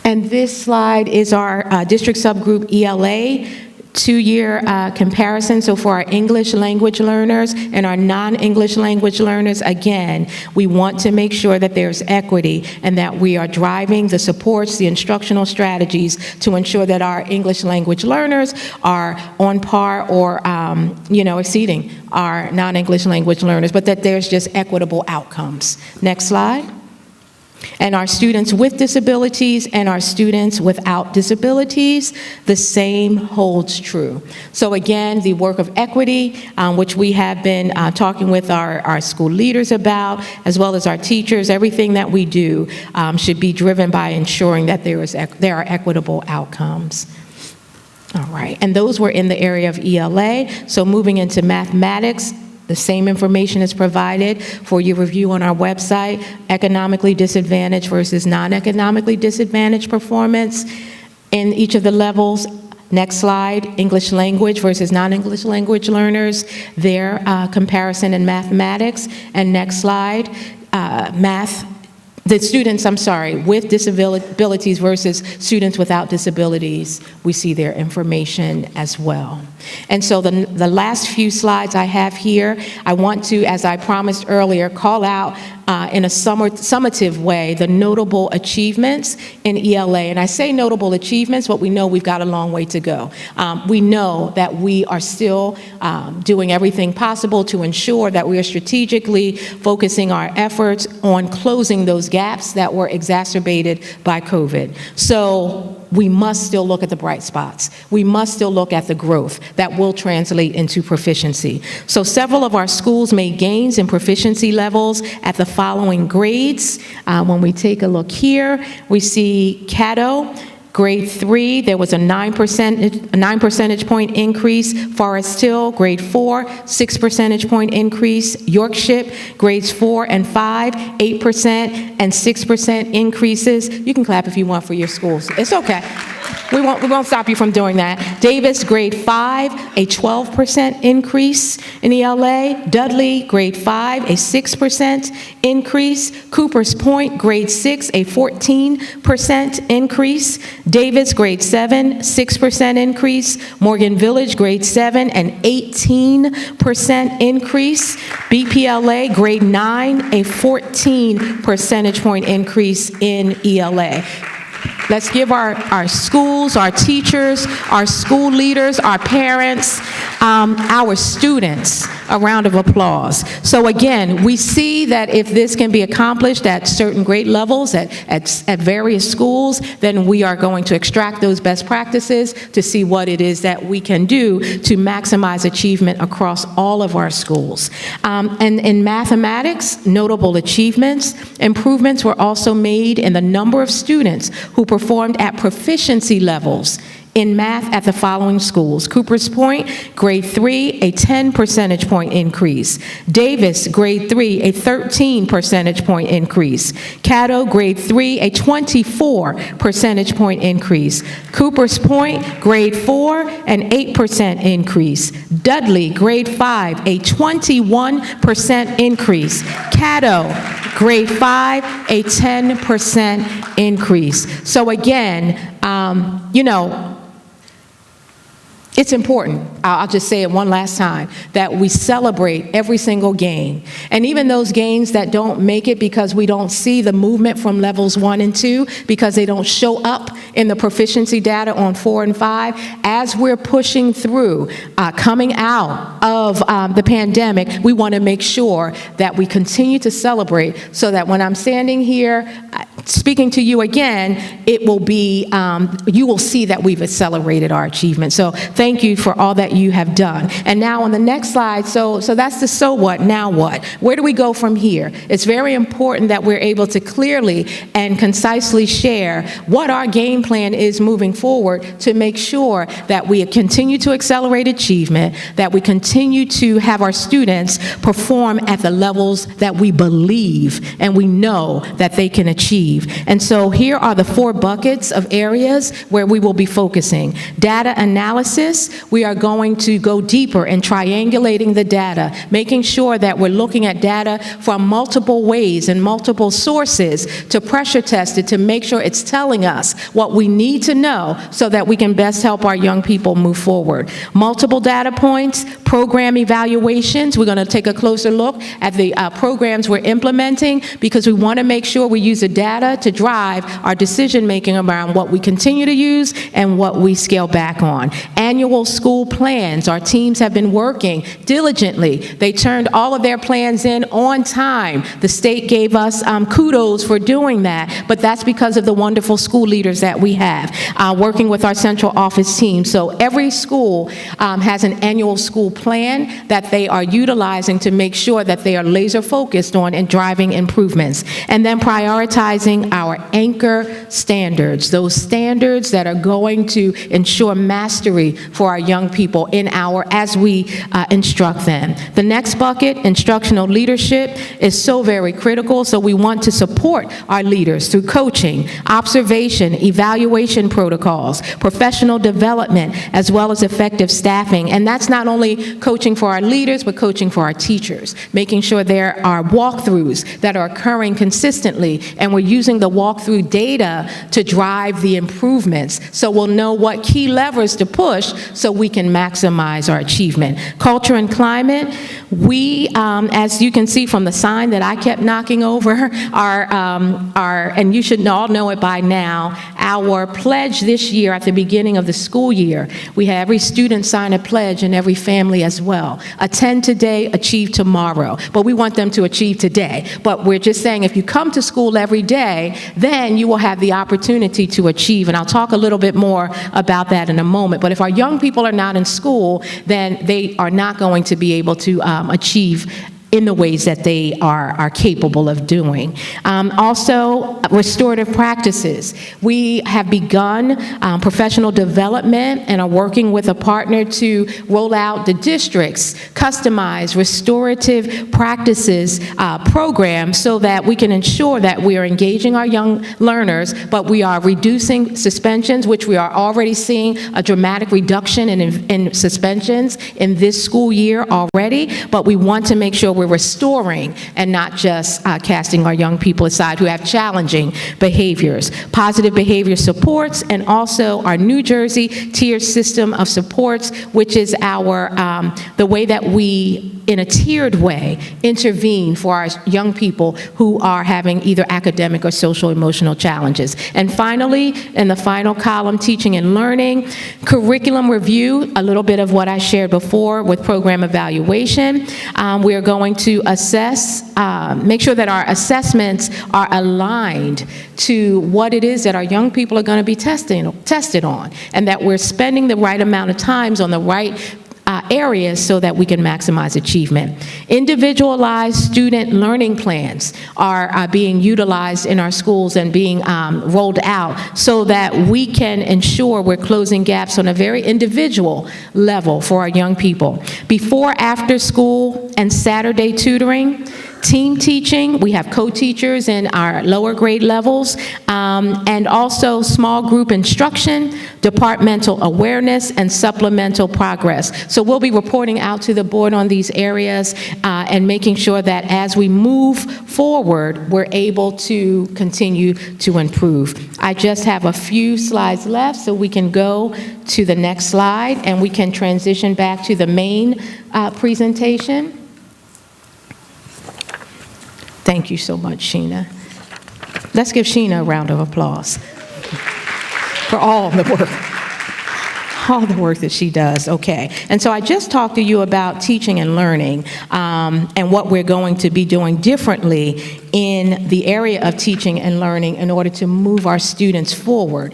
Speaker 7: And this slide is our district subgroup ELA two-year comparison. So for our English language learners and our non-English language learners, again, we want to make sure that there's equity and that we are driving the supports, the instructional strategies to ensure that our English language learners are on par or, exceeding our non-English language learners, but that there's just equitable outcomes. Next slide. And our students with disabilities and our students without disabilities, the same holds true. So again, the work of equity, which we have been talking with our school leaders about, as well as our teachers, everything that we do should be driven by ensuring that there are equitable outcomes. All right, and those were in the area of ELA. So moving into mathematics, the same information is provided for your review on our website, economically disadvantaged versus non-economically disadvantaged performance in each of the levels. Next slide, English language versus non-English language learners, their comparison in mathematics. And next slide, math the students, I'm sorry, with disabilities versus students without disabilities, we see their information as well. And so the last few slides I have here, I want to, as I promised earlier, call out in a summative way the notable achievements in ELA. And I say notable achievements, but we know we've got a long way to go. We know that we are still doing everything possible to ensure that we are strategically focusing our efforts on closing those gaps that were exacerbated by COVID. So we must still look at the bright spots. We must still look at the growth that will translate into proficiency. So several of our schools made gains in proficiency levels at the following grades. When we take a look here, we see Caddo, grade 3, there was a 9 percentage point increase. Forest Hill, grade 4, 6 percentage point increase. Yorkshire, grades 4 and 5, 8% and 6% increases. You can clap if you want for your schools. It's okay. We won't stop you from doing that. Davis, grade 5, a 12% increase in ELA. Dudley, grade 5, a 6% increase. Cooper's Point, grade 6, a 14% increase. Davis, grade 7, 6% increase. Morgan Village, grade 7, an 18% increase. BPLA, grade 9, a 14 percentage point increase in ELA. Let's give our schools, our teachers, our school leaders, our parents, our students a round of applause. So again, we see that if this can be accomplished at certain grade levels at various schools, then we are going to extract those best practices to see what it is that we can do to maximize achievement across all of our schools. And in mathematics, notable achievements, improvements were also made in the number of students who performed at proficiency levels in math at the following schools. Cooper's Point, grade 3, a 10 percentage point increase. Davis, grade 3, a 13 percentage point increase. Caddo, grade 3, a 24 percentage point increase. Cooper's Point, grade 4, an 8% increase. Dudley, grade 5, a 21% increase. Caddo, grade 5, a 10% increase. So again, it's important, I'll just say it one last time, that we celebrate every single gain. And even those gains that don't make it because we don't see the movement from levels 1 and 2, because they don't show up in the proficiency data on 4 and 5, as we're pushing through, coming out of the pandemic, we want to make sure that we continue to celebrate so that when I'm standing here speaking to you again, it will be, you will see that we've accelerated our achievement. So thank you for all that you have done. And now on the next slide, so that's the so what, now what? Where do we go from here? It's very important that we're able to clearly and concisely share what our game plan is moving forward to make sure that we continue to accelerate achievement, that we continue to have our students perform at the levels that we believe and we know that they can achieve. And so here are the 4 buckets of areas where we will be focusing. Data analysis, we are going to go deeper in triangulating the data, making sure that we're looking at data from multiple ways and multiple sources to pressure test it to make sure it's telling us what we need to know so that we can best help our young people move forward. Multiple data points, program evaluations, we're going to take a closer look at the programs we're implementing because we want to make sure we use the data to drive our decision making around what we continue to use and what we scale back on. Annual school plans, our teams have been working diligently. They turned all of their plans in on time. The state gave us kudos for doing that, but that's because of the wonderful school leaders that we have working with our central office team. So every school has an annual school plan that they are utilizing to make sure that they are laser focused on and driving improvements. And then prioritizing defining our anchor standards, those standards that are going to ensure mastery for our young people as we instruct them. The next bucket, instructional leadership, is so very critical, so we want to support our leaders through coaching, observation, evaluation protocols, professional development, as well as effective staffing. And that's not only coaching for our leaders, but coaching for our teachers, making sure there are walkthroughs that are occurring consistently, and we're using the walkthrough data to drive the improvements, so we'll know what key levers to push so we can maximize our achievement. Culture and climate, we, as you can see from the sign that I kept knocking over, and you should all know it by now, our pledge this year at the beginning of the school year, we have every student sign a pledge and every family as well. Attend today, achieve tomorrow. But we want them to achieve today. But we're just saying if you come to school every day, then you will have the opportunity to achieve. And I'll talk a little bit more about that in a moment. But if our young people are not in school, then they are not going to be able to achieve in the ways that they are capable of doing. Also, restorative practices. We have begun professional development and are working with a partner to roll out the district's customized restorative practices program so that we can ensure that we are engaging our young learners, but we are reducing suspensions, which we are already seeing a dramatic reduction in suspensions in this school year already, but we want to make sure we're restoring and not just casting our young people aside who have challenging behaviors. Positive behavior supports, and also our New Jersey tiered system of supports, which is our the way that we, in a tiered way, intervene for our young people who are having either academic or social emotional challenges. And finally, in the final column, teaching and learning, curriculum review, a little bit of what I shared before with program evaluation. We are going to assess, make sure that our assessments are aligned to what it is that our young people are going to be tested on, and that we're spending the right amount of times on the right areas so that we can maximize achievement. Individualized student learning plans are being utilized in our schools and being rolled out so that we can ensure we're closing gaps on a very individual level for our young people. Before, after school, and Saturday tutoring. Team teaching, we have co-teachers in our lower grade levels, and also small group instruction, departmental awareness, and supplemental progress. So we'll be reporting out to the board on these areas and making sure that as we move forward, we're able to continue to improve. I just have a few slides left, so we can go to the next slide and we can transition back to the main presentation. Thank you so much, Sheena. Let's give Sheena a round of applause for all the work that she does. Okay, and so I just talked to you about teaching and learning and what we're going to be doing differently in the area of teaching and learning in order to move our students forward.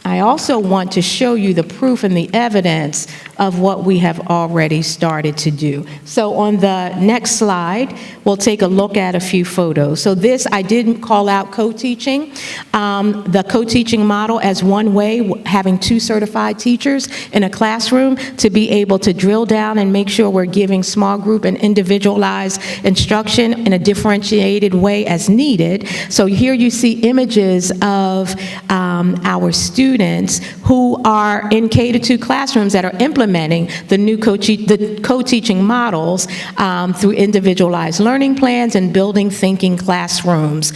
Speaker 7: I also want to show you the proof and the evidence of what we have already started to do. So on the next slide, we'll take a look at a few photos. So this, I didn't call out co-teaching. The co-teaching model as one way, having 2 certified teachers in a classroom to be able to drill down and make sure we're giving small group and individualized instruction in a differentiated way as needed. So here you see images of our students who are in K-2 classrooms that are implementing the new co-teaching models through individualized learning plans and building thinking classrooms.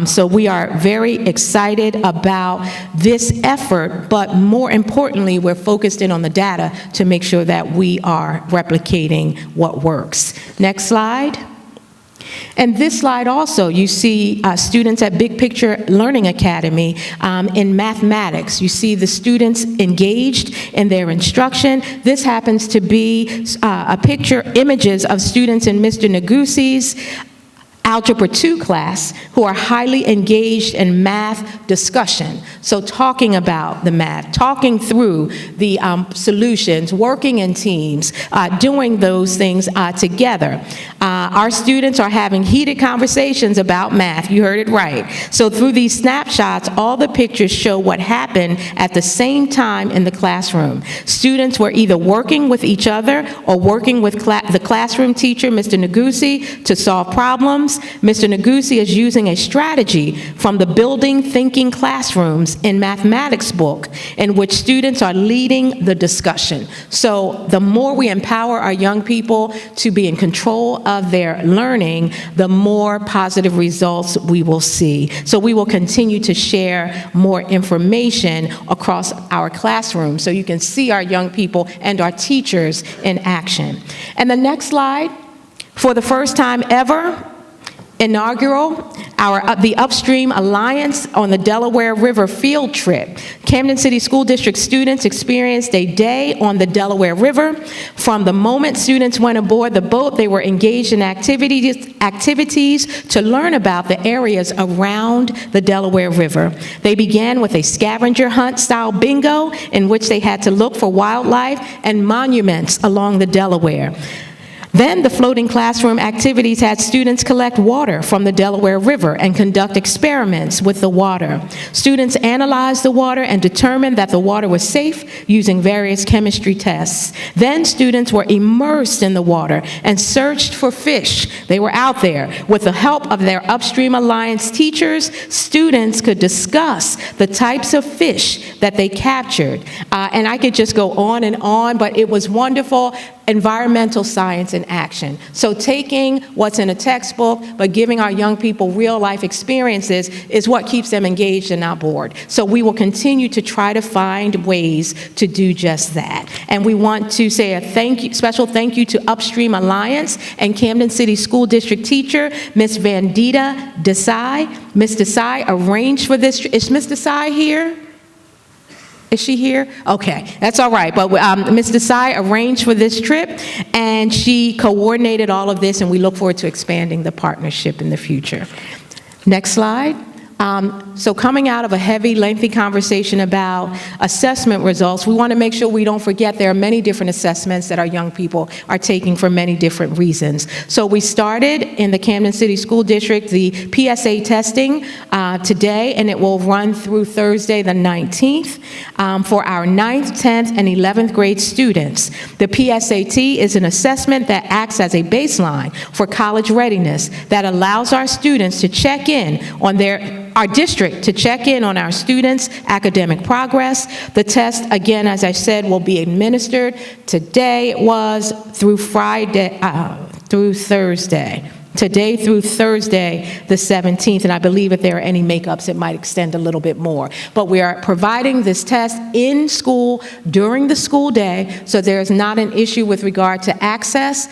Speaker 7: So we are very excited about this effort, but more importantly, we're focused in on the data to make sure that we are replicating what works. Next slide. And this slide also, you see students at Big Picture Learning Academy in mathematics. You see the students engaged in their instruction. This happens to be images of students in Mr. Nagusi's Algebra 2 class who are highly engaged in math discussion. So talking about the math, talking through the solutions, working in teams, doing those things together. Our students are having heated conversations about math. You heard it right. So through these snapshots, all the pictures show what happened at the same time in the classroom. Students were either working with each other or working with the classroom teacher, Mr. Nagusi, to solve problems. Mr. Nagusi is using a strategy from the Building Thinking Classrooms in Mathematics book, in which students are leading the discussion. So the more we empower our young people to be in control of their learning, the more positive results we will see. So we will continue to share more information across our classrooms so you can see our young people and our teachers in action. And the next slide, for the first time ever, inaugural, the Upstream Alliance on the Delaware River field trip. Camden City School District students experienced a day on the Delaware River. From the moment students went aboard the boat, they were engaged in activities to learn about the areas around the Delaware River. They began with a scavenger hunt style bingo in which they had to look for wildlife and monuments along the Delaware. Then the floating classroom activities had students collect water from the Delaware River and conduct experiments with the water. Students analyzed the water and determined that the water was safe using various chemistry tests. Then students were immersed in the water and searched for fish. They were out there. With the help of their Upstream Alliance teachers, students could discuss the types of fish that they captured. And I could just go on, but it was wonderful. Environmental science in action. So taking what's in a textbook, but giving our young people real-life experiences is what keeps them engaged and not bored. So we will continue to try to find ways to do just that. And we want to say a special thank you to Upstream Alliance and Camden City School District teacher, Ms. Vandita Desai. Ms. Desai arranged for this. Is Ms. Desai here? Is she here? Okay, that's all right. But Ms. Desai arranged for this trip, and she coordinated all of this, and we look forward to expanding the partnership in the future. Next slide. So coming out of a heavy, lengthy conversation about assessment results, we want to make sure we don't forget there are many different assessments that our young people are taking for many different reasons. So we started in the Camden City School District the PSA testing today, and it will run through Thursday the 19th for our 9th, 10th, and 11th grade students. The PSAT is an assessment that acts as a baseline for college readiness that allows our students to check in on our district to check in on our students' academic progress. The test, again, as I said, will be administered today. It was through Thursday. Today through Thursday, the 17th, and I believe if there are any makeups, it might extend a little bit more. But we are providing this test in school during the school day, so there is not an issue with regard to access,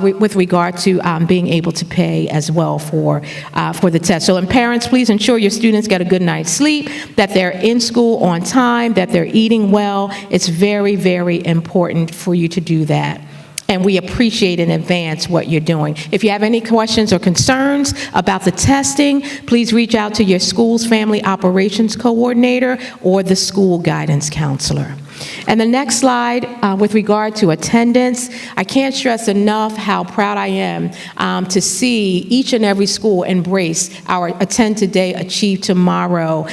Speaker 7: with regard to being able to pay as well for the test. So, and parents, please ensure your students get a good night's sleep, that they're in school on time, that they're eating well. It's very, very important for you to do that. And we appreciate in advance what you're doing. If you have any questions or concerns about the testing, please reach out to your school's family operations coordinator or the school guidance counselor. And the next slide, with regard to attendance, I can't stress enough how proud I am to see each and every school embrace our Attend Today, Achieve Tomorrow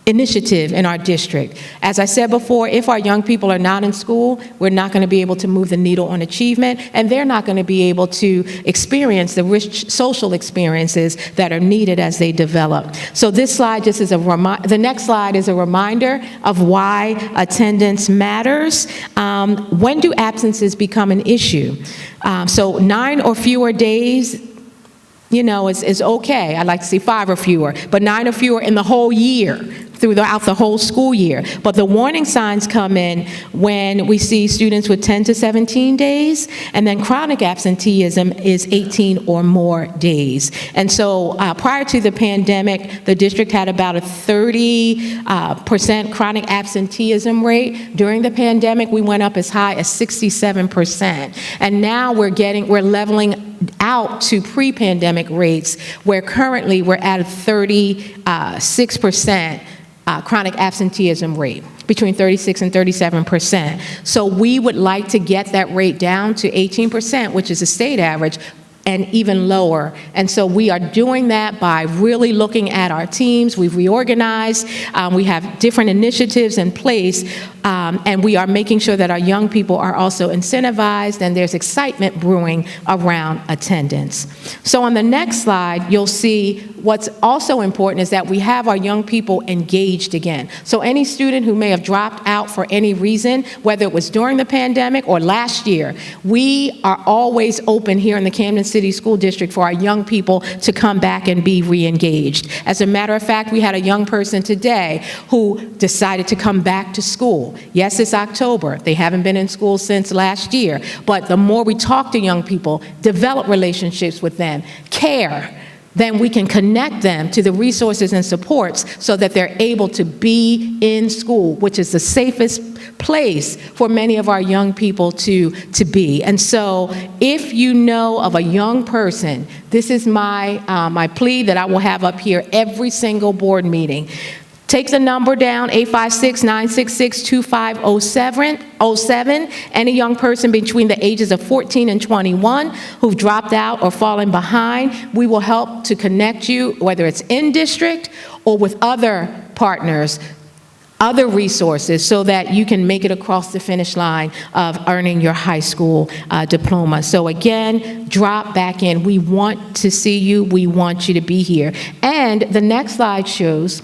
Speaker 7: initiative in our district. As I said before, if our young people are not in school, we're not going to be able to move the needle on achievement, and they're not going to be able to experience the rich social experiences that are needed as they develop. So this slide just is the next slide is a reminder of why attendance matters. When do absences become an issue? So 9 or fewer days, you know, is okay. I'd like to see 5 or fewer, but 9 or fewer in the whole year, throughout the whole school year. But the warning signs come in when we see students with 10 to 17 days, and then chronic absenteeism is 18 or more days. And so prior to the pandemic, the district had about a 30% chronic absenteeism rate. During the pandemic, we went up as high as 67%. And now we're leveling out to pre-pandemic rates, where currently we're at 36% chronic absenteeism rate, between 36 and 37%. So we would like to get that rate down to 18%, which is the state average, and even lower. And so we are doing that by really looking at our teams. We've reorganized. We have different initiatives in place, and we are making sure that our young people are also incentivized, and there's excitement brewing around attendance. So on the next slide, you'll see what's also important is that we have our young people engaged again. So any student who may have dropped out for any reason, whether it was during the pandemic or last year, we are always open here in the Camden City School District for our young people to come back and be re-engaged. As a matter of fact, we had a young person today who decided to come back to school. Yes, it's October. They haven't been in school since last year, but the more we talk to young people, develop relationships with them, care, then we can connect them to the resources and supports so that they're able to be in school, which is the safest place for many of our young people to be. And so if you know of a young person, this is my plea that I will have up here every single board meeting. Take the number down, 856-966-2507. Any young person between the ages of 14 and 21 who've dropped out or fallen behind, we will help to connect you, whether it's in district or with other partners, other resources, so that you can make it across the finish line of earning your high school diploma. So again, drop back in. We want to see you. We want you to be here. And the next slide shows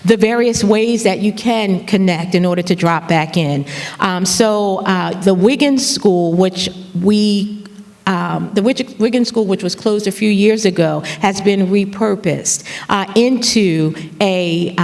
Speaker 7: the various ways that you can connect in order to drop back in. The Wiggins School, which Wiggins School, which was closed a few years ago, has been repurposed into a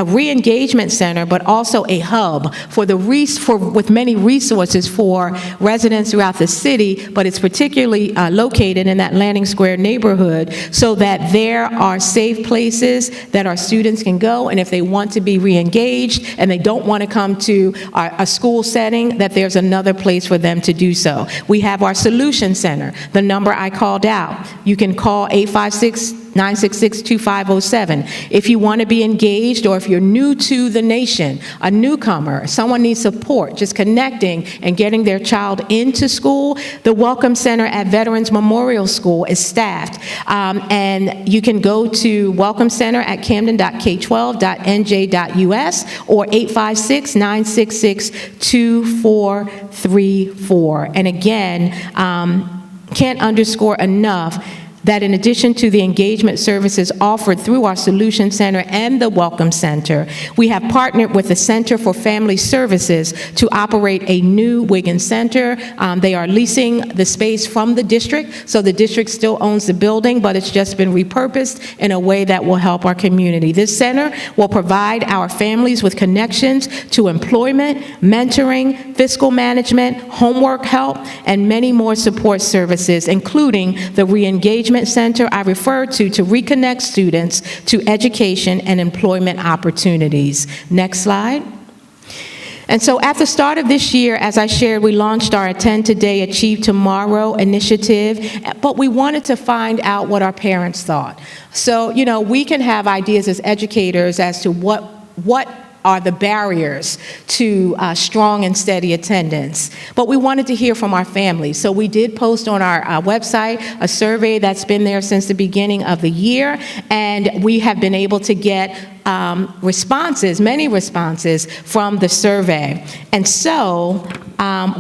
Speaker 7: re-engagement center, but also a hub with many resources for residents throughout the city, but it's particularly located in that Landing Square neighborhood so that there are safe places that our students can go, and if they want to be re-engaged and they don't want to come to a school setting, that there's another place for them to do so. We have our Solution Center, the number I called out. You can call 856-966-2507. If you want to be engaged, or if you're new to the nation, a newcomer, someone needs support, just connecting and getting their child into school, the Welcome Center at Veterans Memorial School is staffed. And you can go to Welcome Center at camden.k12.nj.us or 856-966-2434. And again, can't underscore enough that in addition to the engagement services offered through our Solution Center and the Welcome Center, we have partnered with the Center for Family Services to operate a new Wiggins Center. They are leasing the space from the district, so the district still owns the building, but it's just been repurposed in a way that will help our community. This center will provide our families with connections to employment, mentoring, fiscal management, homework help, and many more support services, including the re-engagement center I referred to reconnect students to education and employment opportunities. Next slide. And so at the start of this year, as I shared, we launched our Attend Today, Achieve Tomorrow initiative, but we wanted to find out what our parents thought. So, we can have ideas as educators as to what are the barriers to strong and steady attendance. But we wanted to hear from our families. So we did post on our website a survey that's been there since the beginning of the year, and we have been able to get many responses from the survey. And so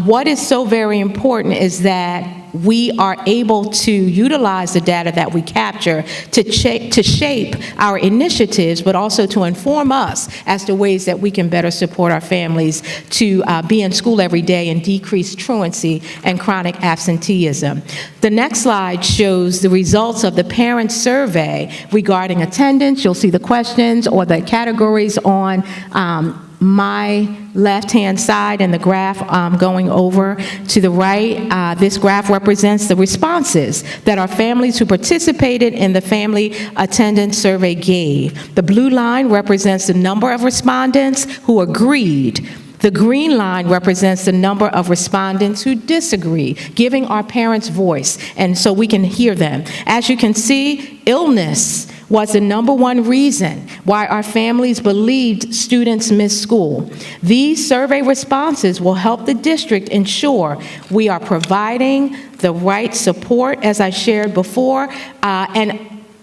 Speaker 7: what is so very important is that we are able to utilize the data that we capture to shape our initiatives, but also to inform us as to ways that we can better support our families to be in school every day and decrease truancy and chronic absenteeism. The next slide shows the results of the parent survey regarding attendance. You'll see the questions or the categories on my left-hand side and the graph going over to the right. This graph represents the responses that our families who participated in the family attendance survey gave. The blue line represents the number of respondents who agreed. The green line represents the number of respondents who disagree, giving our parents voice, and so we can hear them. As you can see, illness was the #1 reason why our families believed students missed school. These survey responses will help the district ensure we are providing the right support, as I shared before, and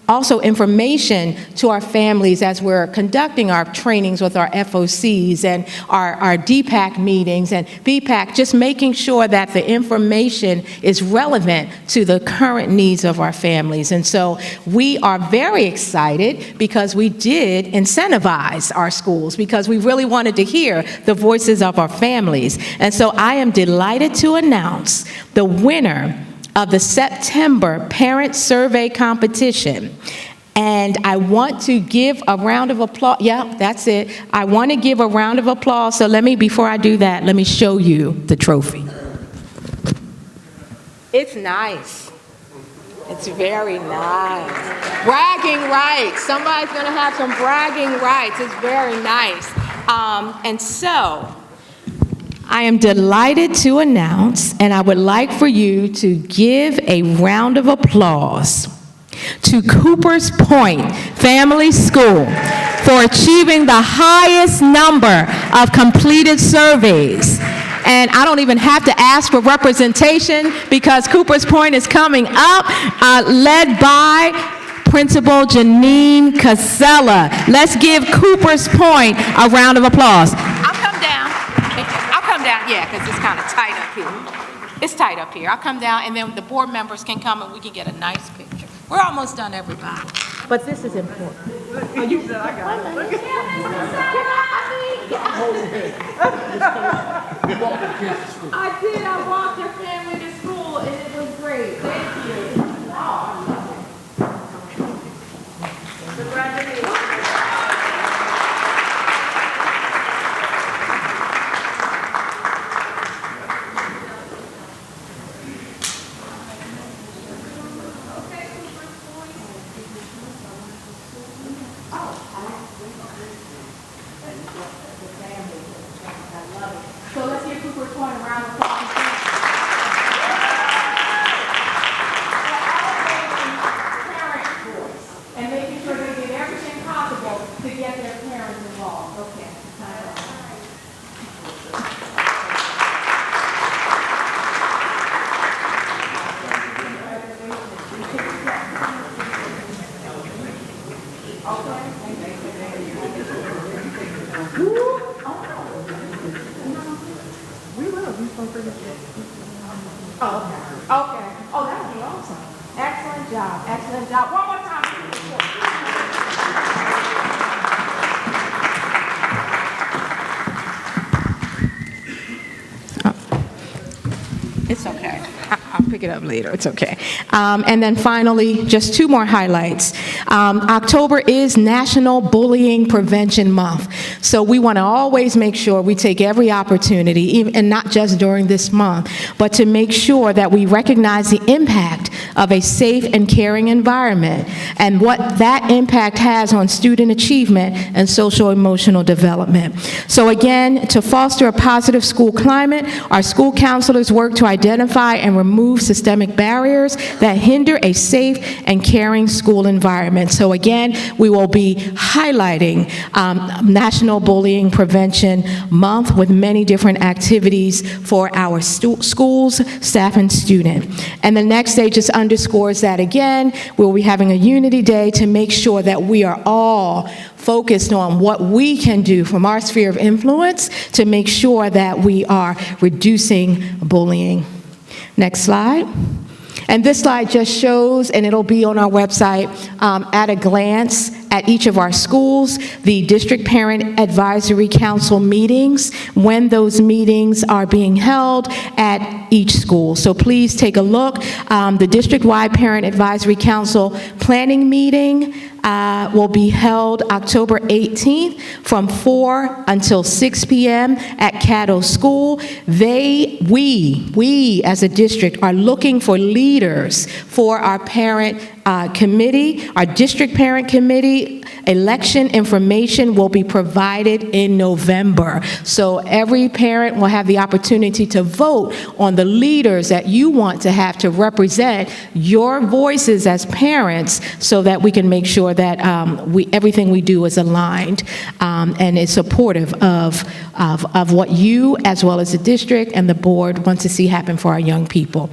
Speaker 7: also information to our families as we're conducting our trainings with our FOCs and our DPAC meetings and BPAC, just making sure that the information is relevant to the current needs of our families. And so we are very excited because we did incentivize our schools because we really wanted to hear the voices of our families. And so I am delighted to announce the winner of the September Parent Survey Competition. And I want to give a round of applause. Yeah, that's it. I want to give a round of applause. So before I do that, let me show you the trophy. It's nice. It's very nice. Bragging rights. Somebody's going to have some bragging rights. It's very nice. And so I am delighted to announce, and I would like for you to give a round of applause to Coopers Point Family School for achieving the highest number of completed surveys. And I don't even have to ask for representation because Coopers Point is coming up, led by Principal Janine Casella. Let's give Coopers Point a round of applause. Yeah, because it's kind of tight up here. It's tight up here. I'll come down, and then the board members can come, and we can get a nice picture. We're almost done, everybody. But this is important. Oh, you said I got it. I did. I walked your family to school, and it was great. Thank you. Oh, I love it. Congratulations. So let's give Cooper Point a round of applause. Parent voice and making sure they did everything possible to get their parents involved. Okay. Okay. Oh, that would be awesome. Excellent job. Excellent job. One more time. It's okay. I'll pick it up later. It's okay. And then finally, just 2 more highlights. October is National Bullying Prevention Month. So we want to always make sure we take every opportunity, and not just during this month, but to make sure that we recognize the impact of a safe and caring environment and what that impact has on student achievement and social emotional development. So again, to foster a positive school climate, our school counselors work to identify and remove systemic barriers that hinder a safe and caring school environment. So again, we will be highlighting National Bullying Prevention Month with many different activities for our schools, staff, and student. And the next day just underscores that again. We'll be having a Unity Day to make sure that we are all focused on what we can do from our sphere of influence to make sure that we are reducing bullying. Next slide. And this slide just shows, and it'll be on our website, at a glance at each of our schools, the District Parent Advisory Council meetings, when those meetings are being held at each school. So please take a look. The district-wide Parent Advisory Council planning meeting will be held October 18th from 4 until 6 p.m. at Caddo School. We as a district are looking for leaders for our parent committee, our district parent committee, Election information will be provided in November. So every parent will have the opportunity to vote on the leaders that you want to have to represent your voices as parents, so that we can make sure that everything we do is aligned and is supportive of what you, as well as the district and the board, want to see happen for our young people.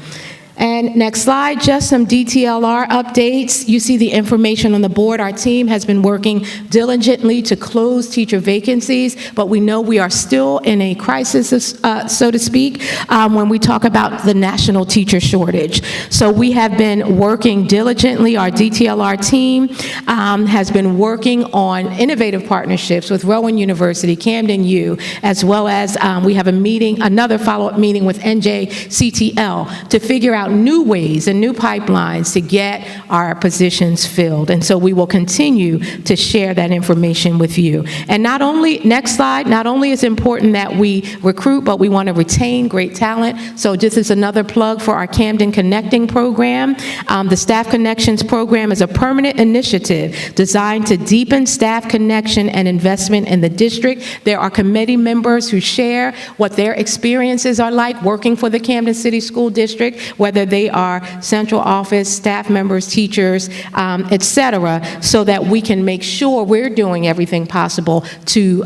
Speaker 7: And next slide, just some DTLR updates. You see the information on the board. Our team has been working diligently to close teacher vacancies, but we know we are still in a crisis, so to speak, when we talk about the national teacher shortage. So we have been working diligently. Our DTLR team has been working on innovative partnerships with Rowan University, Camden U, as well as we have a meeting, another follow-up meeting with NJCTL to figure out new ways and new pipelines to get our positions filled. And so we will continue to share that information with you. And not only, next slide, not only is it important that we recruit, but we want to retain great talent. So this is another plug for our Camden Connecting program. The Staff Connections program is a permanent initiative designed to deepen staff connection and investment in the district. There are committee members who share what their experiences are like working for the Camden City School District, whether they are central office, staff members, teachers, et cetera, so that we can make sure we're doing everything possible to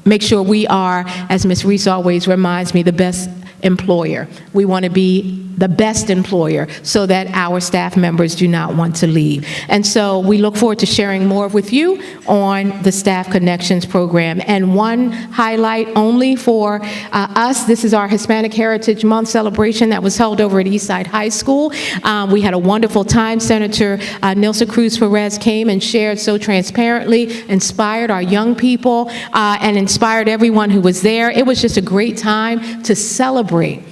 Speaker 7: make sure we are, as Ms. Reese always reminds me, the best employer. We want to be the best employer so that our staff members do not want to leave. And so we look forward to sharing more with you on the Staff Connections program. And one highlight only for us, this is our Hispanic Heritage Month celebration that was held over at Eastside High School. We had a wonderful time. Senator Nilsa Cruz Perez came and shared so transparently, inspired our young people, and inspired everyone who was there. It was just a great time to celebrate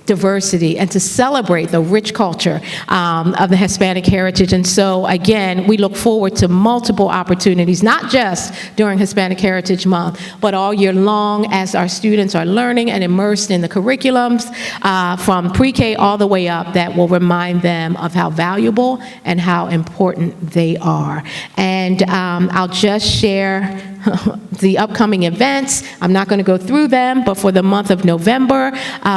Speaker 7: diversity and to celebrate the rich culture of the Hispanic heritage. And so, again, we look forward to multiple opportunities, not just during Hispanic Heritage Month, but all year long as our students are learning and immersed in the curriculums from pre-K all the way up, that will remind them of how valuable and how important they are. And I'll just share the upcoming events. I'm not going to go through them, but for the month of November,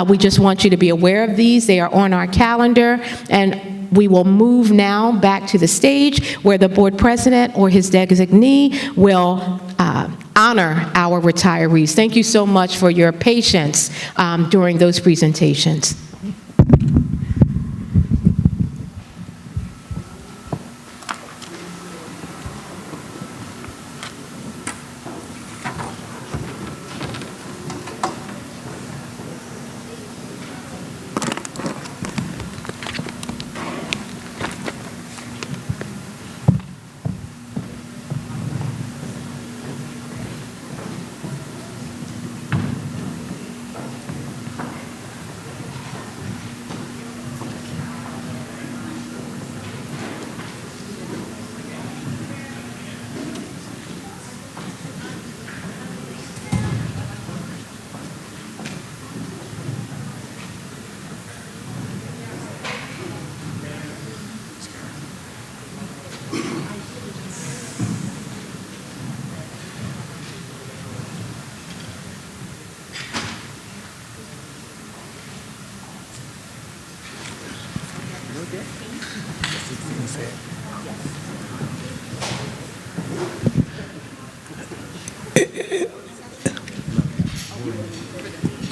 Speaker 7: we just want you to be aware of these. They are on our calendar, and we will move now back to the stage where the board president or his designee will honor our retirees. Thank you so much for your patience during those presentations.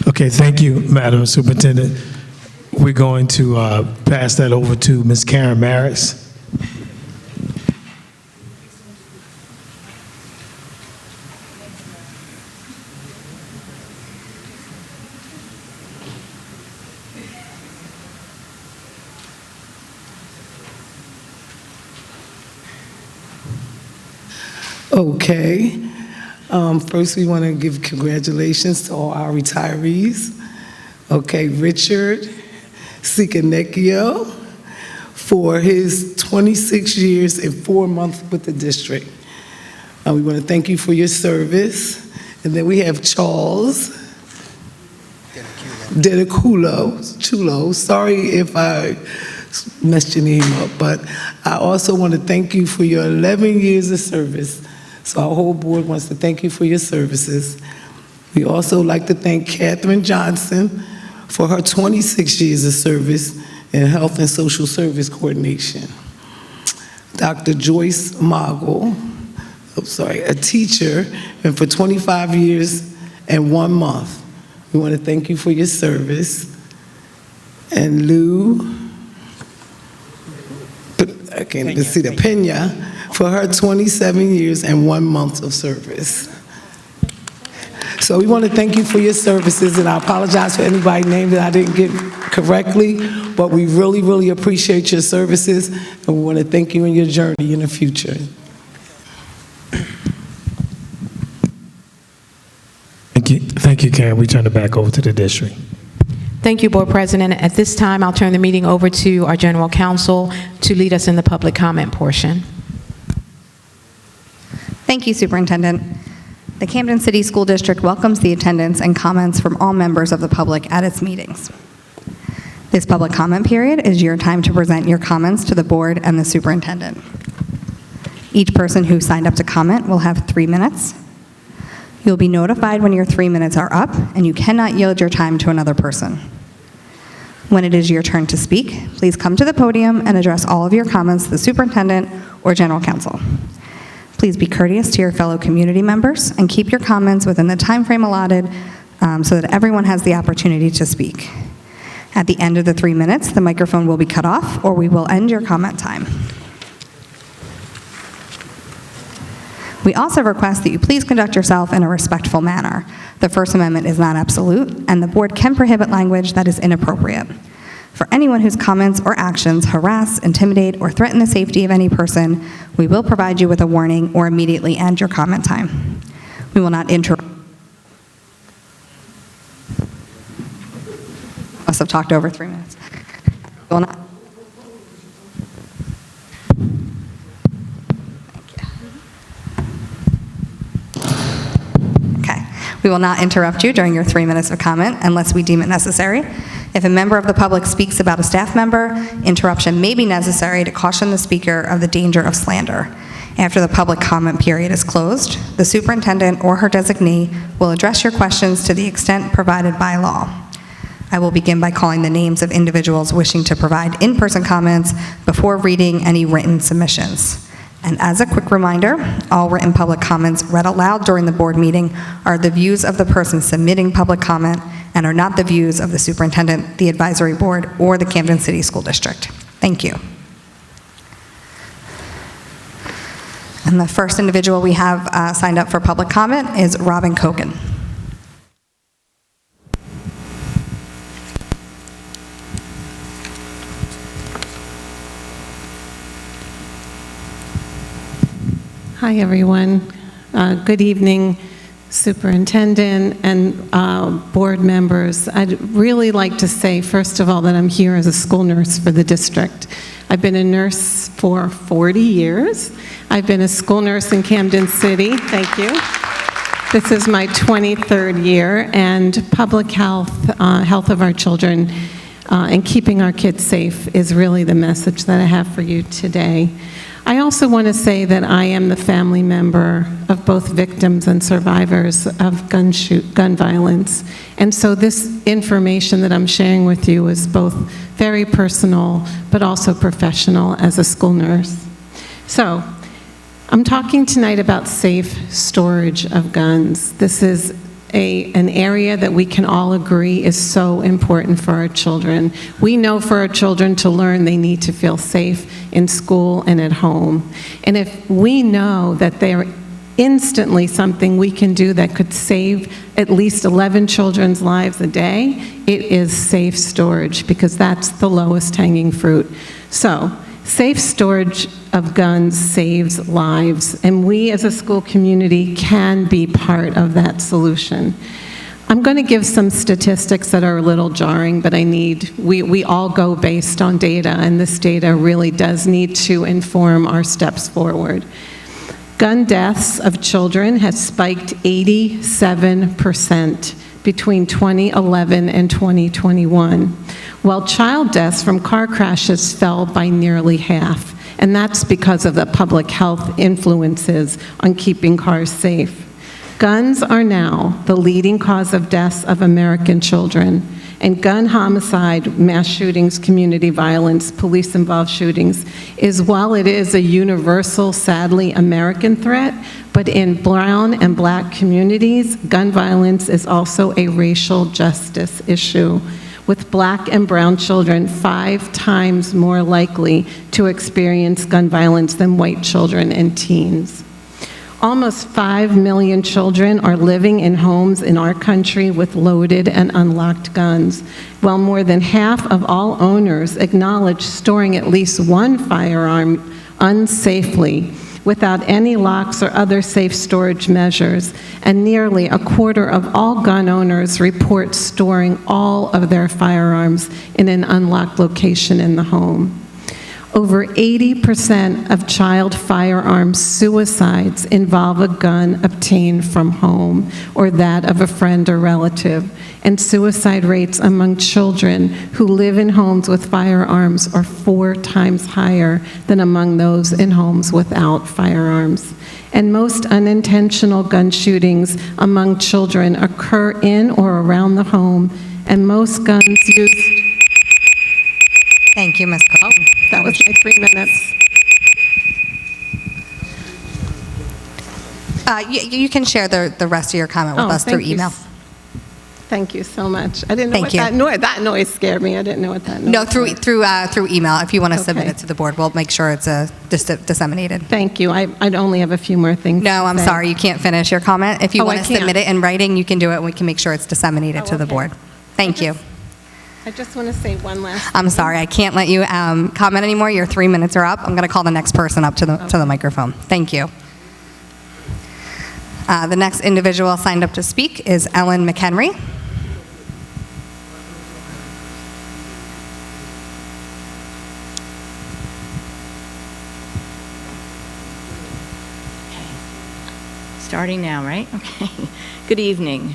Speaker 1: Okay, thank you, Madam Superintendent. We're going to pass that over to Ms. Karen Marris.
Speaker 8: Okay. First, we want to give congratulations to all our retirees. Okay, Richard Sikanekio for his 26 years and 4 months with the district. We want to thank you for your service. And then we have Charles Chulo. Sorry if I messed your name up. But I also want to thank you for your 11 years of service. So our whole board wants to thank you for your services. We also like to thank Katherine Johnson for her 26 years of service in Health and Social Service Coordination. Dr. Joyce Mogul, a teacher, and for 25 years and 1 month. We want to thank you for your service. And Lou, I can't even see the Pena, for her 27 years and 1 month of service. So we want to thank you for your services, and I apologize for anybody named that I didn't get correctly, but we really, really appreciate your services, and we want to thank you in your journey in the future.
Speaker 1: Thank you, Karen. We turn it back over to the district.
Speaker 7: Thank you, Board President. At this time, I'll turn the meeting over to our General Counsel to lead us in the public comment portion.
Speaker 9: Thank you, Superintendent. The Camden City School District welcomes the attendance and comments from all members of the public at its meetings. This public comment period is your time to present your comments to the board and the superintendent. Each person who signed up to comment will have 3 minutes. You'll be notified when your 3 minutes are up, and you cannot yield your time to another person. When it is your turn to speak, please come to the podium and address all of your comments to the superintendent or general counsel. Please be courteous to your fellow community members and keep your comments within the time frame allotted so that everyone has the opportunity to speak. At the end of the 3 minutes, the microphone will be cut off, or we will end your comment time. We also request that you please conduct yourself in a respectful manner. The First Amendment is not absolute, and the board can prohibit language that is inappropriate. For anyone whose comments or actions harass, intimidate, or threaten the safety of any person, we will provide you with a warning or immediately end your comment time. We will not interrupt. Must have talked over 3 minutes. We will not. We will not interrupt you during your 3 minutes of comment unless we deem it necessary. If a member of the public speaks about a staff member, interruption may be necessary to caution the speaker of the danger of slander. After the public comment period is closed, the superintendent or her designee will address your questions to the extent provided by law. I will begin by calling the names of individuals wishing to provide in-person comments before reading any written submissions. And as a quick reminder, all written public comments read aloud during the board meeting are the views of the person submitting public comment and are not the views of the superintendent, the advisory board, or the Camden City School District. Thank you. And the first individual we have signed up for public comment is Robin Kogan.
Speaker 10: Hi, everyone. Good evening, Superintendent and board members. I'd really like to say, first of all, that I'm here as a school nurse for the district. I've been a nurse for 40 years. I've been a school nurse in Camden City. Thank you. This is my 23rd year, and public health, health of our children, and keeping our kids safe is really the message that I have for you today. I also want to say that I am the family member of both victims and survivors of gun violence. And so this information that I'm sharing with you is both very personal, but also professional as a school nurse. So, I'm talking tonight about safe storage of guns. This is an area that we can all agree is so important for our children. We know for our children to learn, they need to feel safe in school and at home. And if we know that they're instantly something we can do that could save at least 11 children's lives a day, it is safe storage, because that's the lowest hanging fruit. So, safe storage of guns saves lives, and we as a school community can be part of that solution. I'm going to give some statistics that are a little jarring, but we all go based on data, and this data really does need to inform our steps forward. Gun deaths of children has spiked 87% between 2011 and 2021, while child deaths from car crashes fell by nearly half. And that's because of the public health influences on keeping cars safe. Guns are now the leading cause of deaths of American children, and gun homicide, mass shootings, community violence, police-involved shootings while it is a universal, sadly, American threat, but in brown and black communities, gun violence is also a racial justice issue, with black and brown children 5 times more likely to experience gun violence than white children and teens. Almost 5 million children are living in homes in our country with loaded and unlocked guns, while more than half of all owners acknowledge storing at least one firearm unsafely, without any locks or other safe storage measures, and nearly a quarter of all gun owners report storing all of their firearms in an unlocked location in the home. Over 80% of child firearm suicides involve a gun obtained from home or that of a friend or relative, and suicide rates among children who live in homes with firearms are 4 times higher than among those in homes without firearms. And most unintentional gun shootings among children occur in or around the home, and most guns used...
Speaker 9: Thank you, Ms. Cook.
Speaker 10: That was my 3 minutes.
Speaker 9: You can share the rest of your comment with us through
Speaker 10: thank you.
Speaker 9: email.
Speaker 10: Thank you so much. I didn't know
Speaker 9: Thank
Speaker 10: what
Speaker 9: you.
Speaker 10: that noise scared me. I didn't know what that noise
Speaker 9: No,
Speaker 10: was.
Speaker 9: through email. If you want to submit
Speaker 10: Okay.
Speaker 9: it to the board, we'll make sure it's disseminated.
Speaker 10: Thank you. I'd only have a few more things
Speaker 9: No,
Speaker 10: to
Speaker 9: I'm
Speaker 10: say.
Speaker 9: sorry, you can't finish your comment. If you
Speaker 10: Oh, I
Speaker 9: want to
Speaker 10: can't.
Speaker 9: submit it in writing, you can do it, and we can make sure it's disseminated to the
Speaker 10: okay.
Speaker 9: board. Thank you.
Speaker 10: I just want to say one last
Speaker 9: I'm sorry, I can't let you comment anymore. Your 3 minutes are up. I'm going to call the next person up to the microphone. Thank you. The next individual signed up to speak is Ellen McHenry.
Speaker 11: Starting now, right? Okay. Good evening,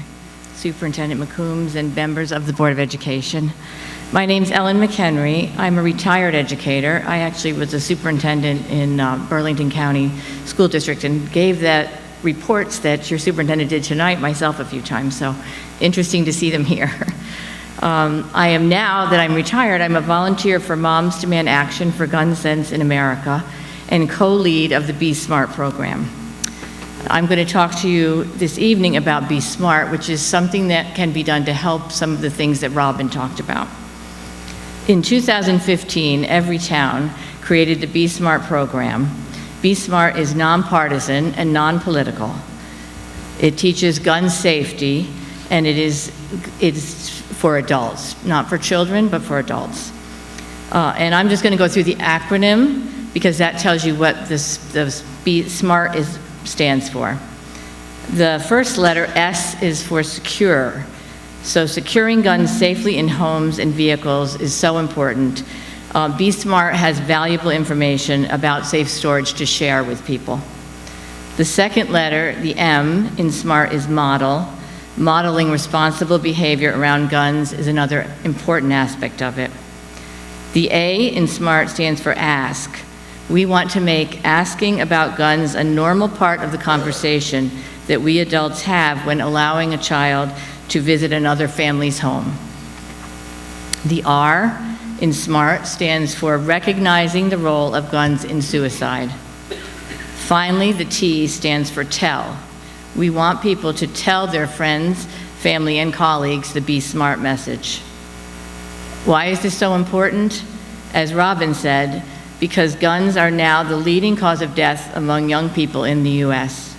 Speaker 11: Superintendent McCombs and members of the Board of Education. My name's Ellen McHenry. I'm a retired educator. I actually was a superintendent in Burlington County School District and gave that reports that your superintendent did tonight myself a few times, so interesting to see them here. I am now that I'm retired, I'm a volunteer for Moms Demand Action for Gun Sense in America and co-lead of the Be Smart program. I'm going to talk to you this evening about Be Smart, which is something that can be done to help some of the things that Robin talked about. In 2015, every town created the Be Smart program. Be Smart is nonpartisan and non-political. It teaches gun safety, and it's for adults, not for children, but for adults. And I'm just going to go through the acronym because that tells you what this Be Smart stands for. The first letter, S, is for secure. So securing guns safely in homes and vehicles is so important. Be Smart has valuable information about safe storage to share with people. The second letter, the M in SMART, is model. Modeling responsible behavior around guns is another important aspect of it. The A in SMART stands for ask. We want to make asking about guns a normal part of the conversation that we adults have when allowing a child to visit another family's home. The R in SMART stands for recognizing the role of guns in suicide. Finally, the T stands for tell. We want people to tell their friends, family, and colleagues the Be Smart message. Why is this so important? As Robin said, because guns are now the leading cause of death among young people in the U.S.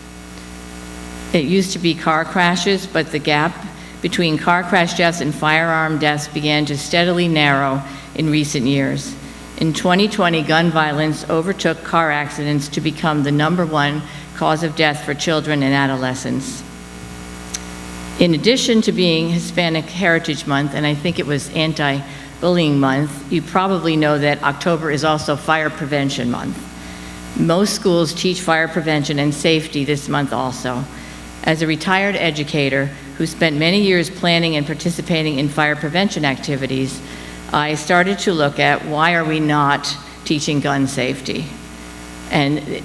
Speaker 11: It used to be car crashes, but the gap between car crash deaths and firearm deaths began to steadily narrow in recent years. In 2020, gun violence overtook car accidents to become the #1 cause of death for children and adolescents. In addition to being Hispanic Heritage Month, and I think it was Anti-Bullying Month, you probably know that October is also Fire Prevention Month. Most schools teach fire prevention and safety this month also. As a retired educator, who spent many years planning and participating in fire prevention activities, I started to look at why are we not teaching gun safety. And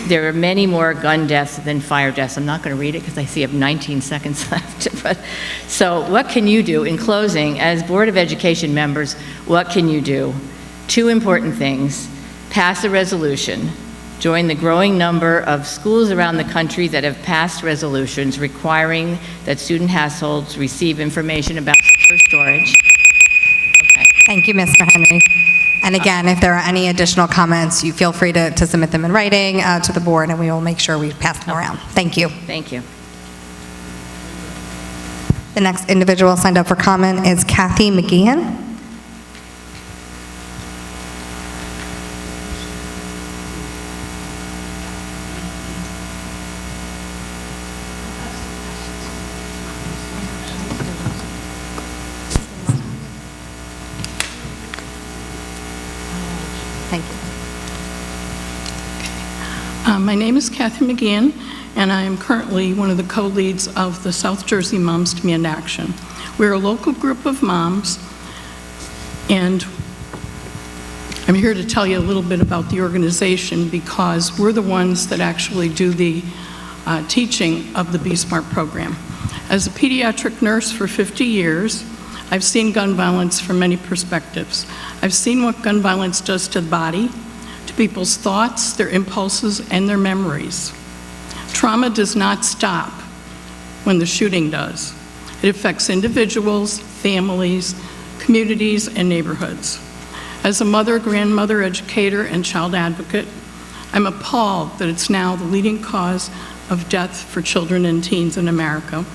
Speaker 11: there are many more gun deaths than fire deaths. I'm not going to read it because I see I have 19 seconds left. But, so what can you do? In closing, as Board of Education members, what can you do? Two important things. Pass a resolution. Join the growing number of schools around the country that have passed resolutions requiring that student households receive information about secure storage. Okay.
Speaker 9: Thank you, Ms. Henry. And again, if there are any additional comments, you feel free to submit them in writing to the board, and we will make sure we pass them around. Thank you.
Speaker 11: Thank you.
Speaker 9: The next individual signed up for comment is Kathy McGeehan. Thank you.
Speaker 12: My name is Kathy McGeehan, and I am currently one of the co-leads of the South Jersey Moms to Me in Action. We're a local group of moms, and I'm here to tell you a little bit about the organization because we're the ones that actually do the teaching of the Be Smart program. As a pediatric nurse for 50 years, I've seen gun violence from many perspectives. I've seen what gun violence does to the body, to people's thoughts, their impulses, and their memories. Trauma does not stop when the shooting does. It affects individuals, families, communities, and neighborhoods. As a mother, grandmother, educator, and child advocate, I'm appalled that it's now the leading cause of death for children and teens in America,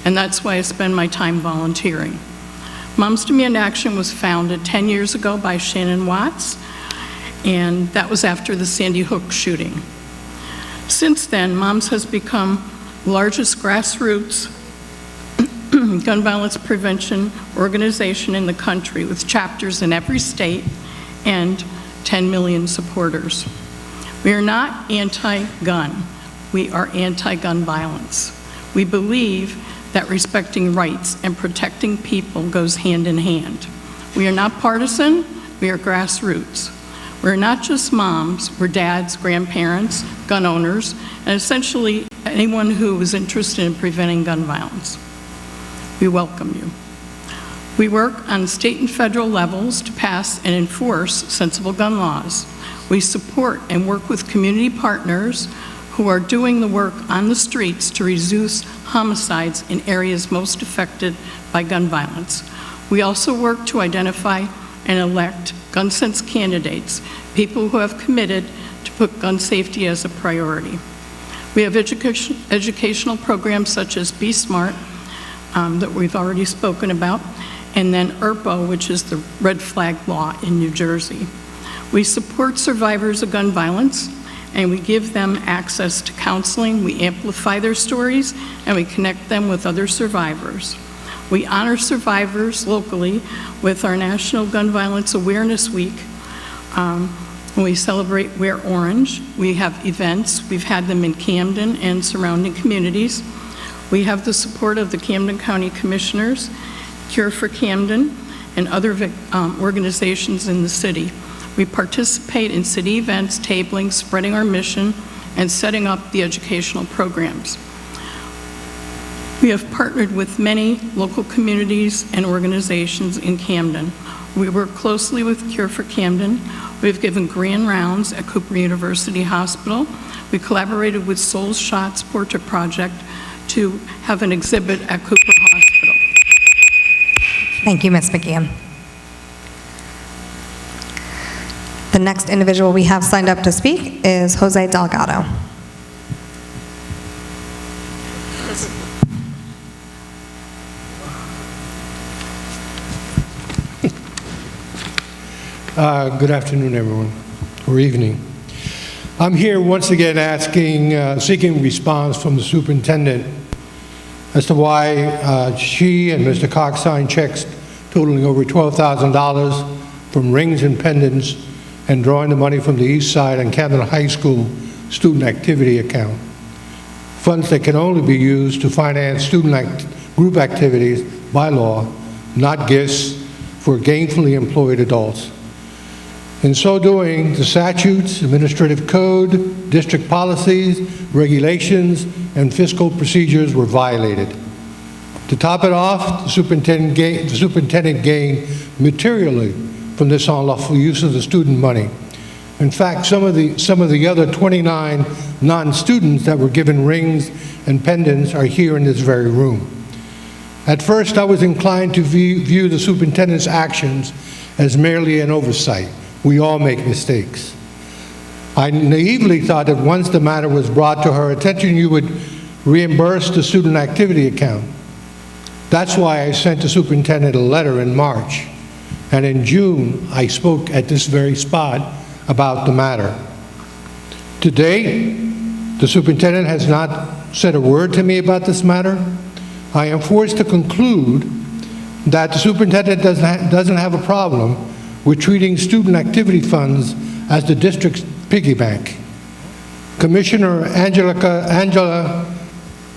Speaker 12: and that's why I spend my time volunteering. Moms to Me in Action was founded 10 years ago by Shannon Watts, and that was after the Sandy Hook shooting. Since then, Moms has become the largest grassroots gun violence prevention organization in the country with chapters in every state and 10 million supporters. We are not anti-gun, we are anti-gun violence. We believe that respecting rights and protecting people goes hand in hand. We are not partisan, we are grassroots. We're not just moms, we're dads, grandparents, gun owners, and essentially anyone who is interested in preventing gun violence. We welcome you. We work on state and federal levels to pass and enforce sensible gun laws. We support and work with community partners who are doing the work on the streets to reduce homicides in areas most affected by gun violence. We also work to identify and elect gun sense candidates, people who have committed to put gun safety as a priority. We have educational programs such as Be Smart, that we've already spoken about, and then ERPO, which is the red flag law in New Jersey. We support survivors of gun violence, and we give them access to counseling. We amplify their stories, and we connect them with other survivors. We honor survivors locally with our National Gun Violence Awareness Week. We celebrate Wear Orange. We have events. We've had them in Camden and surrounding communities. We have the support of the Camden County Commissioners, Cure for Camden, and other organizations in the city. We participate in city events, tabling, spreading our mission, and setting up the educational programs. We have partnered with many local communities and organizations in Camden. We work closely with Cure for Camden. We've given grand rounds at Cooper University Hospital. We collaborated with Soul Shots Portrait Project to have an exhibit at Cooper Hospital.
Speaker 9: Thank you, Ms. McGeehan. The next individual we have signed up to speak is Jose Delgado.
Speaker 13: Good afternoon, everyone, or evening. I'm here once again asking, seeking response from the superintendent as to why she and Mr. Cox signed checks totaling over $12,000 from rings and pendants and drawing the money from the East Side and Camden High School student activity account. Funds that can only be used to finance student group activities by law, not gifts for gainfully employed adults. In so doing, the statutes, administrative code, district policies, regulations, and fiscal procedures were violated. To top it off, the superintendent gained materially from this unlawful use of the student money. In fact, some of the other 29 non-students that were given rings and pendants are here in this very room. At first, I was inclined to view the superintendent's actions as merely an oversight. We all make mistakes. I naively thought that once the matter was brought to her attention, you would reimburse the student activity account. That's why I sent the superintendent a letter in March. And in June, I spoke at this very spot about the matter. To date, the superintendent has not said a word to me about this matter. I am forced to conclude that the superintendent doesn't have a problem with treating student activity funds as the district's piggy bank. Commissioner Angela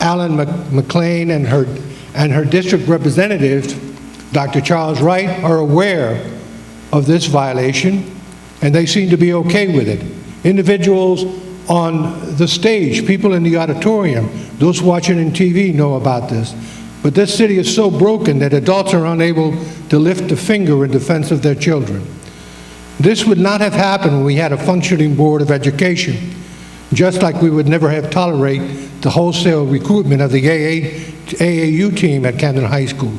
Speaker 13: Allen McLean and her district representative, Dr. Charles Wright, are aware of this violation, and they seem to be okay with it. Individuals on the stage, people in the auditorium, those watching on TV know about this. But this city is so broken that adults are unable to lift a finger in defense of their children. This would not have happened when we had a functioning Board of Education, just like we would never have tolerated the wholesale recruitment of the AAU team at Camden High School.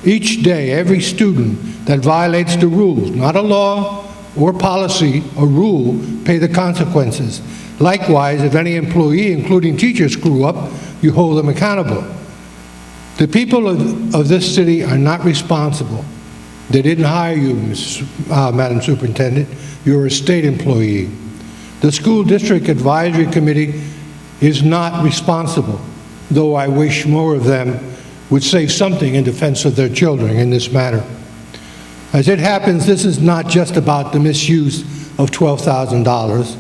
Speaker 13: Each day, every student that violates the rules, not a law or policy, a rule, pay the consequences. Likewise, if any employee, including teachers, screw up, you hold them accountable. The people of this city are not responsible. They didn't hire you, Madam Superintendent. You're a state employee. The School District Advisory Committee is not responsible, though I wish more of them would say something in defense of their children in this matter. As it happens, this is not just about the misuse of $12,000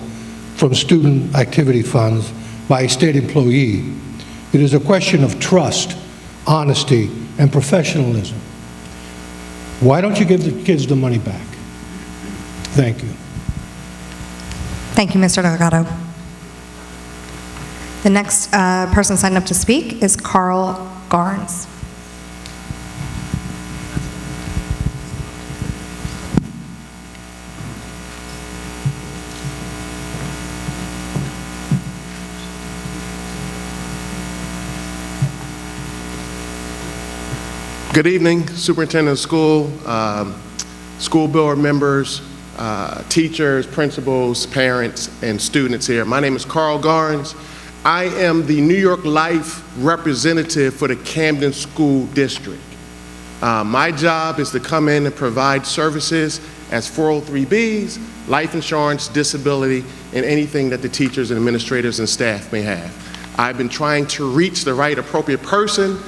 Speaker 13: from student activity funds by a state employee. It is a question of trust, honesty, and professionalism. Why don't you give the kids the money back? Thank you.
Speaker 9: Thank you, Mr. Delgado. The next person signed up to speak is Carl Garnes.
Speaker 14: Good evening, Superintendent of School, school board members, teachers, principals, parents, and students here. My name is Carl Garnes. I am the New York Life representative for the Camden School District. My job is to come in and provide services as 403Bs, life insurance, disability, and anything that the teachers and administrators and staff may have. I've been trying to reach the right appropriate person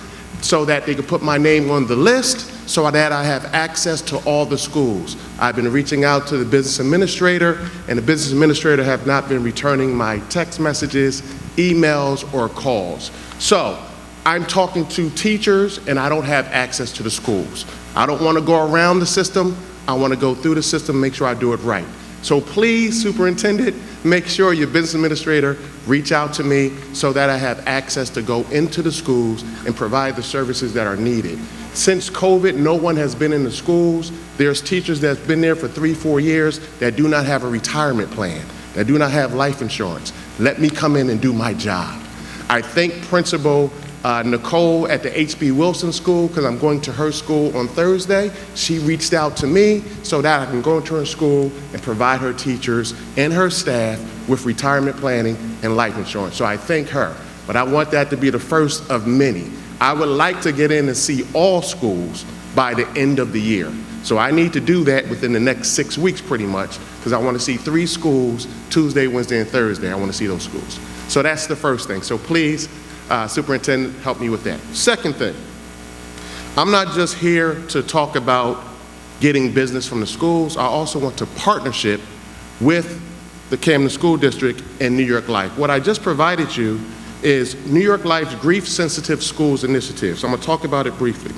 Speaker 14: so that they could put my name on the list so that I have access to all the schools. I've been reaching out to the business administrator, and the business administrator have not been returning my text messages, emails, or calls. So I'm talking to teachers, and I don't have access to the schools. I don't want to go around the system. I want to go through the system, make sure I do it right. So please, Superintendent, make sure your business administrator reach out to me so that I have access to go into the schools and provide the services that are needed. Since COVID, no one has been in the schools. There's teachers that's been there for 3-4 years that do not have a retirement plan, that do not have life insurance. Let me come in and do my job. I thank Principal Nicole at the H.B. Wilson School, because I'm going to her school on Thursday. She reached out to me so that I can go into her school and provide her teachers and her staff with retirement planning and life insurance. So I thank her, but I want that to be the first of many. I would like to get in and see all schools by the end of the year. So I need to do that within the next 6 weeks pretty much, because I want to see 3 schools, Tuesday, Wednesday, and Thursday. I want to see those schools. So that's the first thing. So please, Superintendent, help me with that. Second thing, I'm not just here to talk about getting business from the schools. I also want to partnership with the Camden School District and New York Life. What I just provided you is New York Life's Grief Sensitive Schools Initiative. So I'm going to talk about it briefly.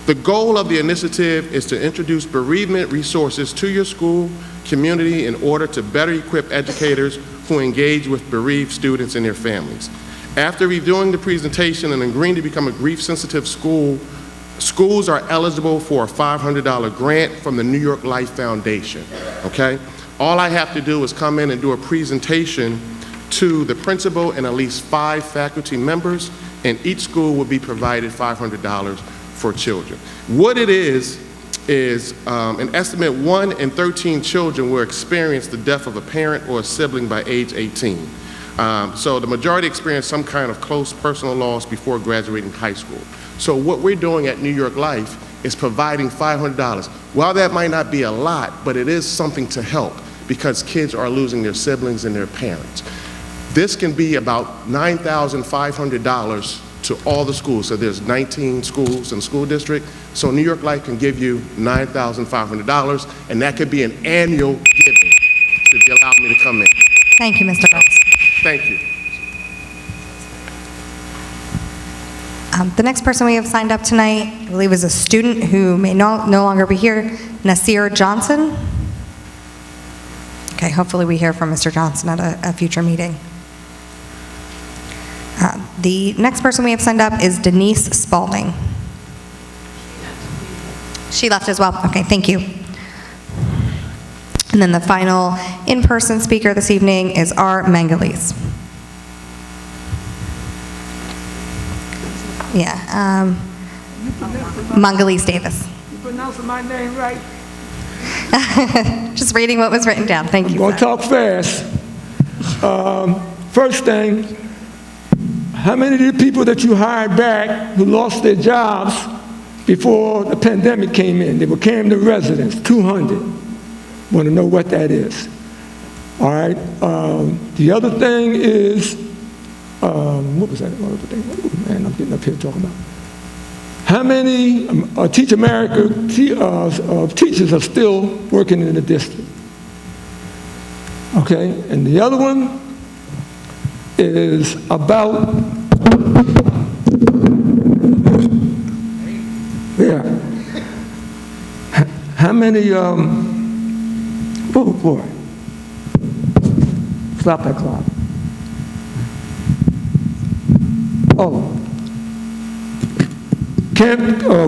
Speaker 14: The goal of the initiative is to introduce bereavement resources to your school community in order to better equip educators who engage with bereaved students and their families. After reviewing the presentation and agreeing to become a grief-sensitive school, schools are eligible for a $500 grant from the New York Life Foundation, okay? All I have to do is come in and do a presentation to the principal and at least 5 faculty members, and each school will be provided $500 for children. What it is an estimate 1 in 13 children will experience the death of a parent or a sibling by age 18. So the majority experience some kind of close personal loss before graduating high school. So what we're doing at New York Life is providing $500. While that might not be a lot, but it is something to help because kids are losing their siblings and their parents. This can be about $9,500 to all the schools. So there's 19 schools in the school district. So New York Life can give you $9,500, and that could be an annual giving, if you allow me to come in.
Speaker 9: Thank you, Mr. Brooks.
Speaker 14: Thank you.
Speaker 9: The next person we have signed up tonight, I believe, is a student who may no longer be here, Nasir Johnson. Okay, hopefully we hear from Mr. Johnson at a future meeting. The next person we have signed up is Denise Spalding. She left as well. Okay, thank you. And then the final in-person speaker this evening is R. Mangalese. Yeah, Mangalese Davis.
Speaker 15: You pronouncing my name right?
Speaker 9: Just reading what was written down. Thank you.
Speaker 15: I'm going to talk fast. First thing, how many of the people that you hired back who lost their jobs before the pandemic came in? They were Camden residents, 200. Want to know what that is. All right. The other thing is, what was that other thing? Oh, man, I'm getting up here talking about. How many Teach America teachers are still working in the district? Okay, and the other one is about, how many, oh boy, stop that clock. Oh,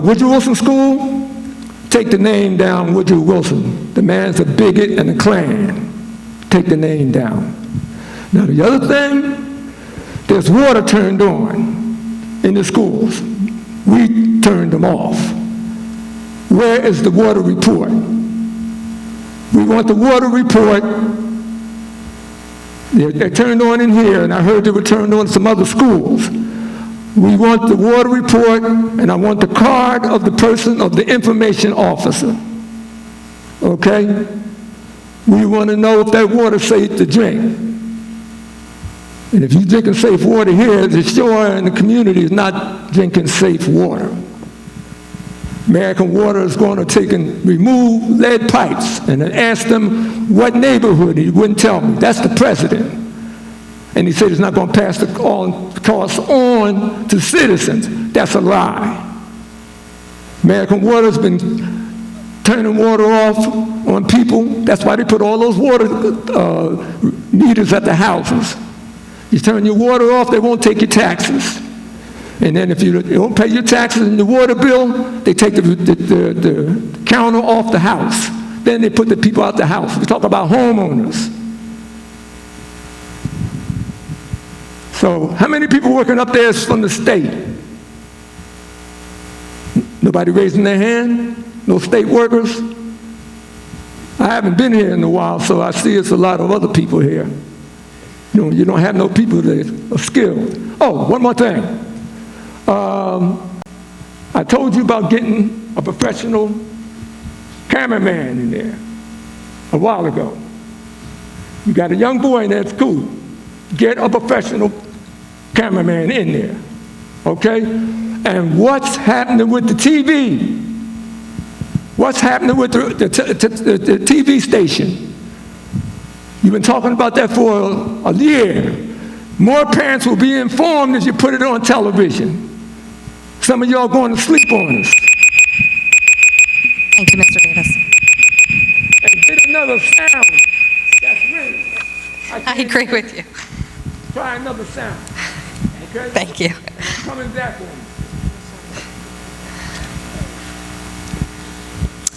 Speaker 15: Woodrow Wilson School, take the name down, Woodrow Wilson. The man's a bigot and a Klan. Take the name down. Now the other thing, there's water turned on in the schools. We turned them off. Where is the water report? We want the water report. They're turned on in here, and I heard they were turned on in some other schools. We want the water report, and I want the card of the person, of the information officer. Okay? We want to know if that water's safe to drink. And if you're drinking safe water here, the shore and the community is not drinking safe water. American Water is going to take and remove lead pipes. And I asked them what neighborhood, he wouldn't tell me. That's the president. And he said he's not going to pass the cost on to citizens. That's a lie. American Water's been turning water off on people. That's why they put all those water meters at the houses. You turn your water off, they won't take your taxes. And then if you don't pay your taxes and the water bill, they take the counter off the house. Then they put the people out the house. We talk about homeowners. So how many people working up there is from the state? Nobody raising their hand? No state workers? I haven't been here in a while, so I see it's a lot of other people here. You don't have no people that are skilled. Oh, one more thing. I told you about getting a professional cameraman in there a while ago. You got a young boy in there, it's cool. Get a professional cameraman in there, okay? And what's happening with the TV? What's happening with the TV station? You've been talking about that for a year. More parents will be informed as you put it on television. Some of y'all going to sleep on us.
Speaker 9: Thank you, Mr. Davis.
Speaker 15: And get another sound. That's really.
Speaker 9: I agree with you.
Speaker 15: Try another sound. Okay?
Speaker 9: Thank you.
Speaker 15: Coming back on.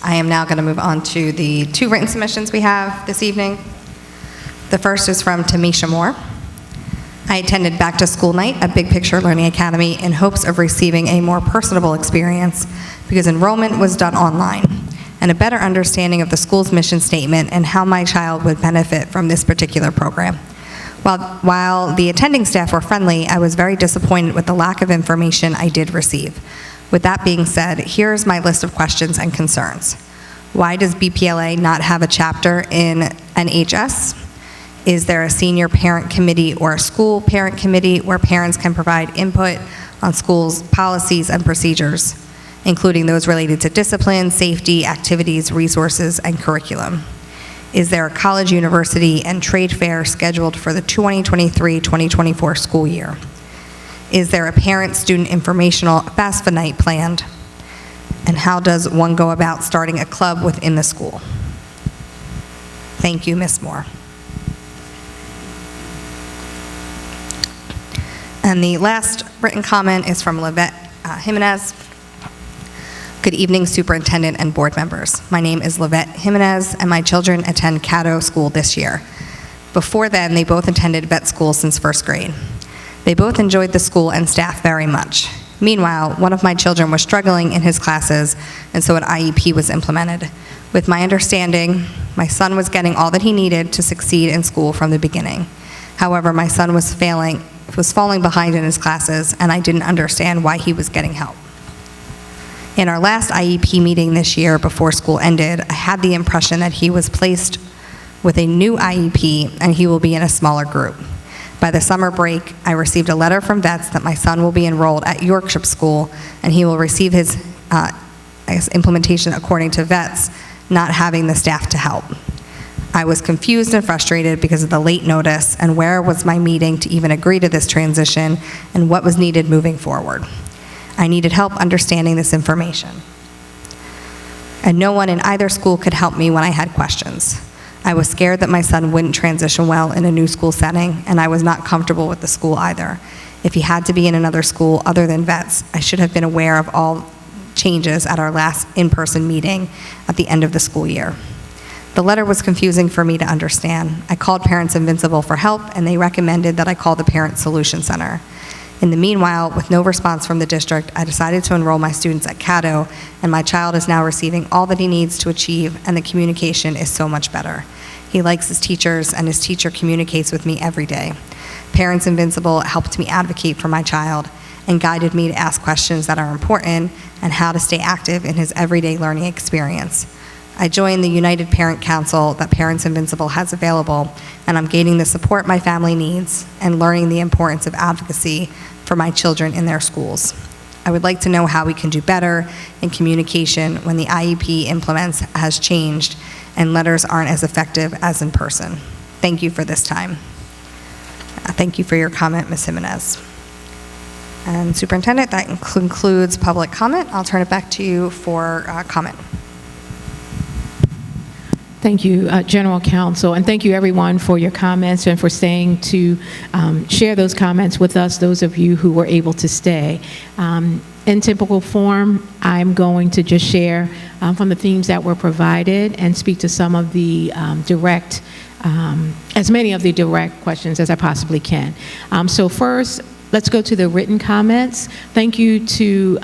Speaker 9: I am now going to move on to the 2 written submissions we have this evening. The first is from Tamisha Moore. I attended Back to School Night at Big Picture Learning Academy in hopes of receiving a more personable experience because enrollment was done online and a better understanding of the school's mission statement and how my child would benefit from this particular program. While the attending staff were friendly, I was very disappointed with the lack of information I did receive. With that being said, here's my list of questions and concerns. Why does BPLA not have a chapter in NHS? Is there a senior parent committee or a school parent committee where parents can provide input on schools' policies and procedures, including those related to discipline, safety, activities, resources, and curriculum? Is there a college, university, and trade fair scheduled for the 2023-2024 school year? Is there a parent-student informational FAFSA night planned? And how does one go about starting a club within the school? Thank you, Ms. Moore. And the last written comment is from Livette Jimenez. Good evening, Superintendent and board members. My name is Livette Jimenez, and my children attend Caddo School this year. Before then, they both attended vet school since first grade. They both enjoyed the school and staff very much. Meanwhile, one of my children was struggling in his classes, and so an IEP was implemented. With my understanding, my son was getting all that he needed to succeed in school from the beginning. However, my son was falling behind in his classes, and I didn't understand why he was getting help. In our last IEP meeting this year before school ended, I had the impression that he was placed with a new IEP and he will be in a smaller group. By the summer break, I received a letter from vets that my son will be enrolled at Yorkshire School and he will receive his implementation according to vets, not having the staff to help. I was confused and frustrated because of the late notice and where was my meeting to even agree to this transition and what was needed moving forward. I needed help understanding this information. And no one in either school could help me when I had questions. I was scared that my son wouldn't transition well in a new school setting, and I was not comfortable with the school either. If he had to be in another school other than vets, I should have been aware of all changes at our last in-person meeting at the end of the school year. The letter was confusing for me to understand. I called Parents Invincible for help, and they recommended that I call the Parent Solution Center. In the meanwhile, with no response from the district, I decided to enroll my students at Caddo, and my child is now receiving all that he needs to achieve, and the communication is so much better. He likes his teachers, and his teacher communicates with me every day. Parents Invincible helped me advocate for my child and guided me to ask questions that are important and how to stay active in his everyday learning experience. I joined the United Parent Council that Parents Invincible has available, and I'm gaining the support my family needs and learning the importance of advocacy for my children in their schools. I would like to know how we can do better in communication when the IEP implements has changed and letters aren't as effective as in person. Thank you for this time. Thank you for your comment, Ms. Jimenez. And Superintendent, that concludes public comment. I'll turn it back to you for comment.
Speaker 2: Thank you, General Counsel, and thank you everyone for your comments and for staying to share those comments with us, those of you who were able to stay. In typical form, I'm going to just share from the themes that were provided and speak to some of the as many of the direct questions as I possibly can. So first, let's go to the written comments. Thank you to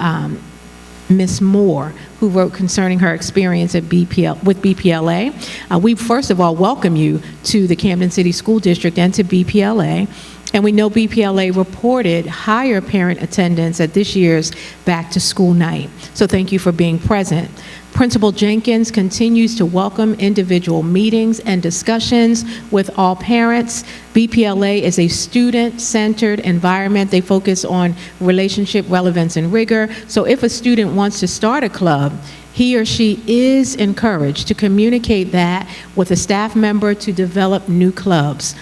Speaker 2: Ms. Moore, who wrote concerning her experience at with BPLA. We first of all welcome you to the Camden City School District and to BPLA. And we know BPLA reported higher parent attendance at this year's Back to School Night. So thank you for being present. Principal Jenkins continues to welcome individual meetings and discussions with all parents. BPLA is a student-centered environment. They focus on relationship relevance and rigor. So if a student wants to start a club, he or she is encouraged to communicate that with a staff member to develop new clubs.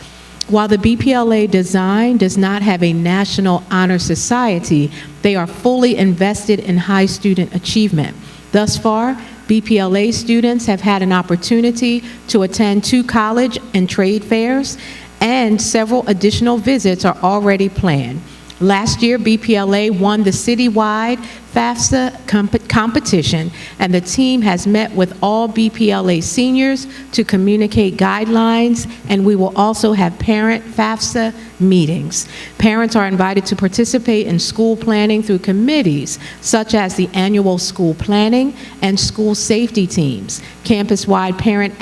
Speaker 2: While the BPLA design does not have a National Honor Society, they are fully invested in high student achievement. Thus far, BPLA students have had an opportunity to attend 2 college and trade fairs, and several additional visits are already planned. Last year, BPLA won the citywide FAFSA competition, and the team has met with all BPLA seniors to communicate guidelines, and we will also have parent FAFSA meetings. Parents are invited to participate in school planning through committees, such as the annual school planning and school safety teams, campus-wide parent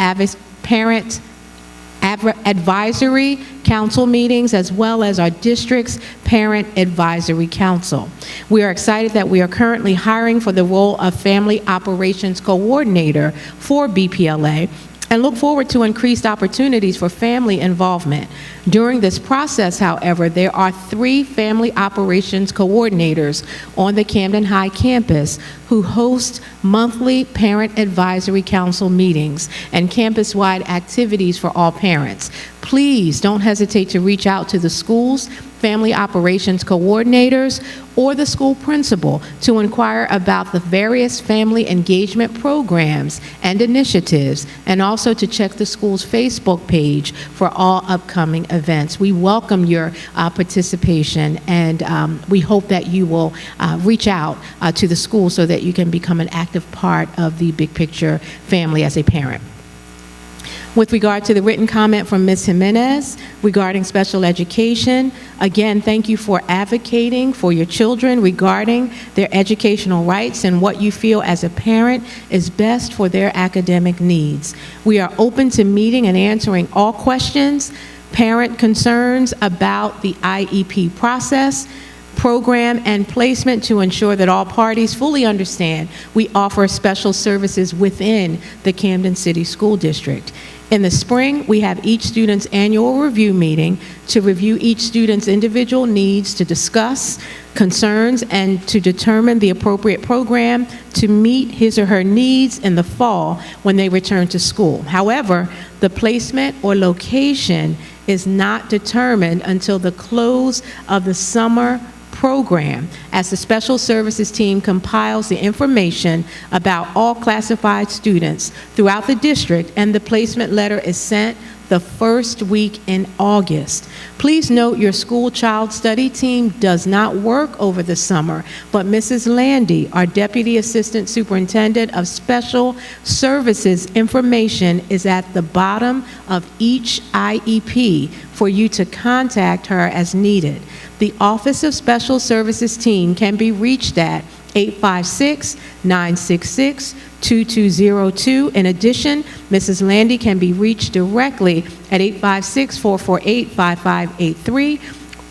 Speaker 2: advisory council meetings, as well as our district's parent advisory council. We are excited that we are currently hiring for the role of family operations coordinator for BPLA and look forward to increased opportunities for family involvement. During this process, however, there are 3 family operations coordinators on the Camden High campus who host monthly parent advisory council meetings and campus-wide activities for all parents. Please don't hesitate to reach out to the school's family operations coordinators or the school principal to inquire about the various family engagement programs and initiatives, and also to check the school's Facebook page for all upcoming events. We welcome your participation, and we hope that you will reach out to the school so that you can become an active part of the big picture family as a parent. With regard to the written comment from Ms. Jimenez regarding special education, again, thank you for advocating for your children regarding their educational rights and what you feel as a parent is best for their academic needs. We are open to meeting and answering all questions, parent concerns about the IEP process, program, and placement to ensure that all parties fully understand we offer special services within the Camden City School District. In the spring, we have each student's annual review meeting to review each student's individual needs, to discuss concerns, and to determine the appropriate program to meet his or her needs in the fall when they return to school. However, the placement or location is not determined until the close of the summer program, as the special services team compiles the information about all classified students throughout the district, and the placement letter is sent the first week in August. Please note your school child study team does not work over the summer, but Mrs. Landy, our Deputy Assistant Superintendent of Special Services, information is at the bottom of each IEP for you to contact her as needed. The Office of Special Services team can be reached at 856-966-2202. In addition, Mrs. Landy can be reached directly at 856-448-5583.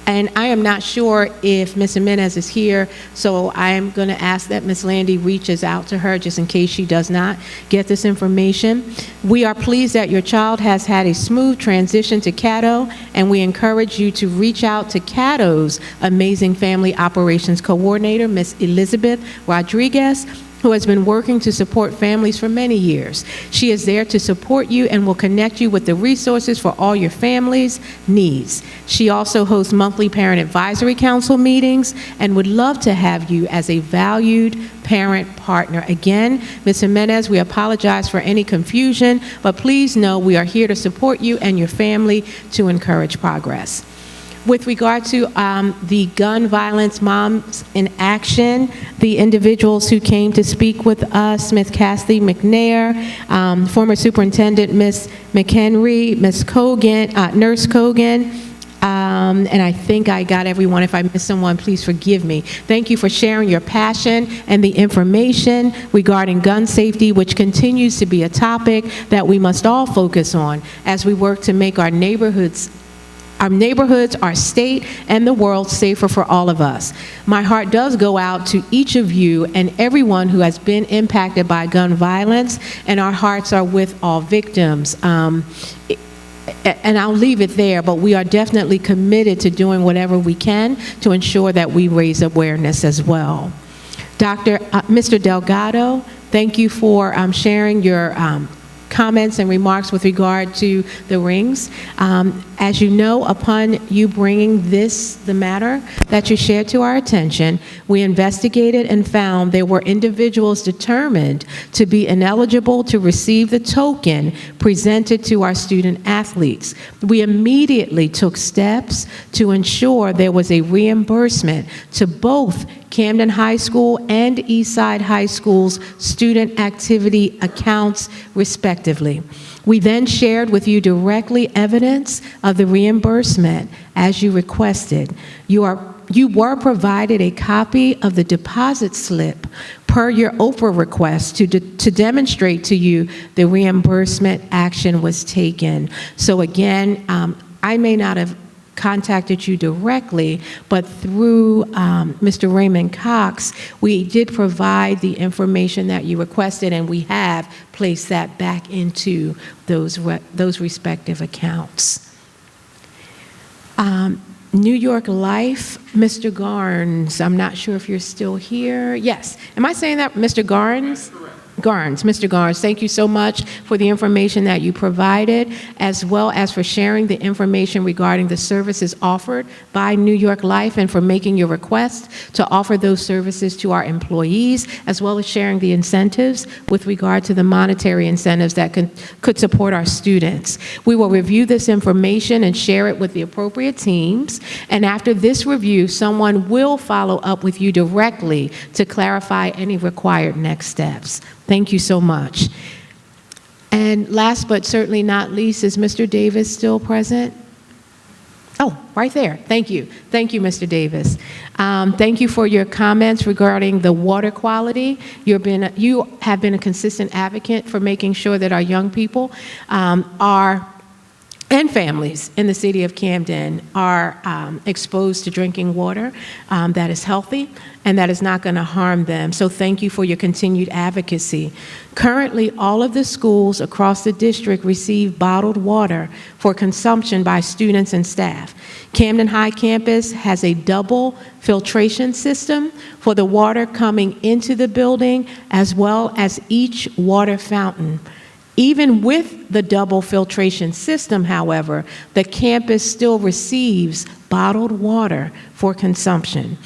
Speaker 2: And I am not sure if Ms. Jimenez is here, so I am going to ask that Ms. Landy reaches out to her just in case she does not get this information. We are pleased that your child has had a smooth transition to Caddo, and we encourage you to reach out to Caddo's amazing family operations coordinator, Ms. Elizabeth Rodriguez, who has been working to support families for many years. She is there to support you and will connect you with the resources for all your family's needs. She also hosts monthly parent advisory council meetings and would love to have you as a valued parent partner. Again, Ms. Jimenez, we apologize for any confusion, but please know we are here to support you and your family to encourage progress. With regard to the Gun Violence Moms in Action, the individuals who came to speak with us, Ms. Kathy McNair, former Superintendent Ms. McHenry, Ms. Cogan, Nurse Cogan, and I think I got everyone. If I missed someone, please forgive me. Thank you for sharing your passion and the information regarding gun safety, which continues to be a topic that we must all focus on as we work to make our neighborhoods, our state, and the world safer for all of us. My heart does go out to each of you and everyone who has been impacted by gun violence, and our hearts are with all victims. And I'll leave it there, but we are definitely committed to doing whatever we can to ensure that we raise awareness as well. Mr. Delgado, thank you for sharing your
Speaker 7: comments and remarks with regard to the rings. As you know, upon you bringing the matter that you shared to our attention, we investigated and found there were individuals determined to be ineligible to receive the token presented to our student athletes. We immediately took steps to ensure there was a reimbursement to both Camden High School and Eastside High School's student activity accounts, respectively. We then shared with you directly evidence of the reimbursement as you requested. You were provided a copy of the deposit slip per your Oprah request to demonstrate to you the reimbursement action was taken. So again, I may not have contacted you directly, but through Mr. Raymond Cox, we did provide the information that you requested, and we have placed that back into those respective accounts. New York Life, Mr. Garnes, I'm not sure if you're still here. Yes, am I saying that, Mr. Garnes? Garnes, Mr. Garnes, thank you so much for the information that you provided, as well as for sharing the information regarding the services offered by New York Life and for making your request to offer those services to our employees, as well as sharing the incentives with regard to the monetary incentives that could support our students. We will review this information and share it with the appropriate teams, and after this review, someone will follow up with you directly to clarify any required next steps. Thank you so much. And last but certainly not least, is Mr. Davis still present? Oh, right there. Thank you. Thank you, Mr. Davis. Thank you for your comments regarding the water quality. You have been a consistent advocate for making sure that our young people and families in the city of Camden are exposed to drinking water that is healthy and that is not going to harm them. So thank you for your continued advocacy. Currently, all of the schools across the district receive bottled water for consumption by students and staff. Camden High campus has a double filtration system for the water coming into the building, as well as each water fountain. Even with the double filtration system, however, the campus still receives bottled water for consumption.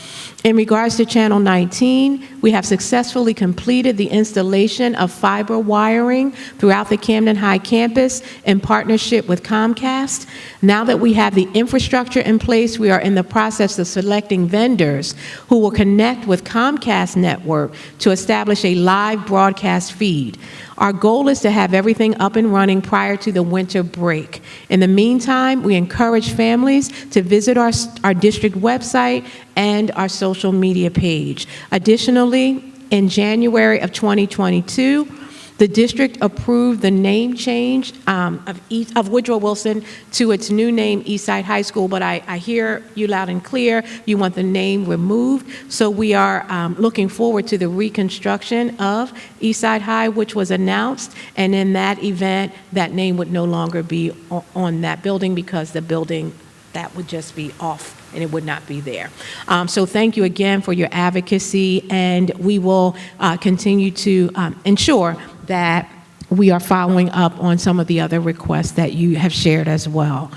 Speaker 7: In regards to Channel 19, we have successfully completed the installation of fiber wiring throughout the Camden High campus in partnership with Comcast. Now that we have the infrastructure in place, we are in the process of selecting vendors who will connect with Comcast network to establish a live broadcast feed. Our goal is to have everything up and running prior to the winter break. In the meantime, we encourage families to visit our district website and our social media page. Additionally, in January of 2022, the district approved the name change of Woodrow Wilson to its new name, Eastside High School, but I hear you loud and clear, you want the name removed. So we are looking forward to the reconstruction of Eastside High, which was announced, and in that event, that name would no longer be on that building, because the building, that would just be off and it would not be there. So thank you again for your advocacy, and we will continue to ensure that we are following up on some of the other requests that you have shared as well.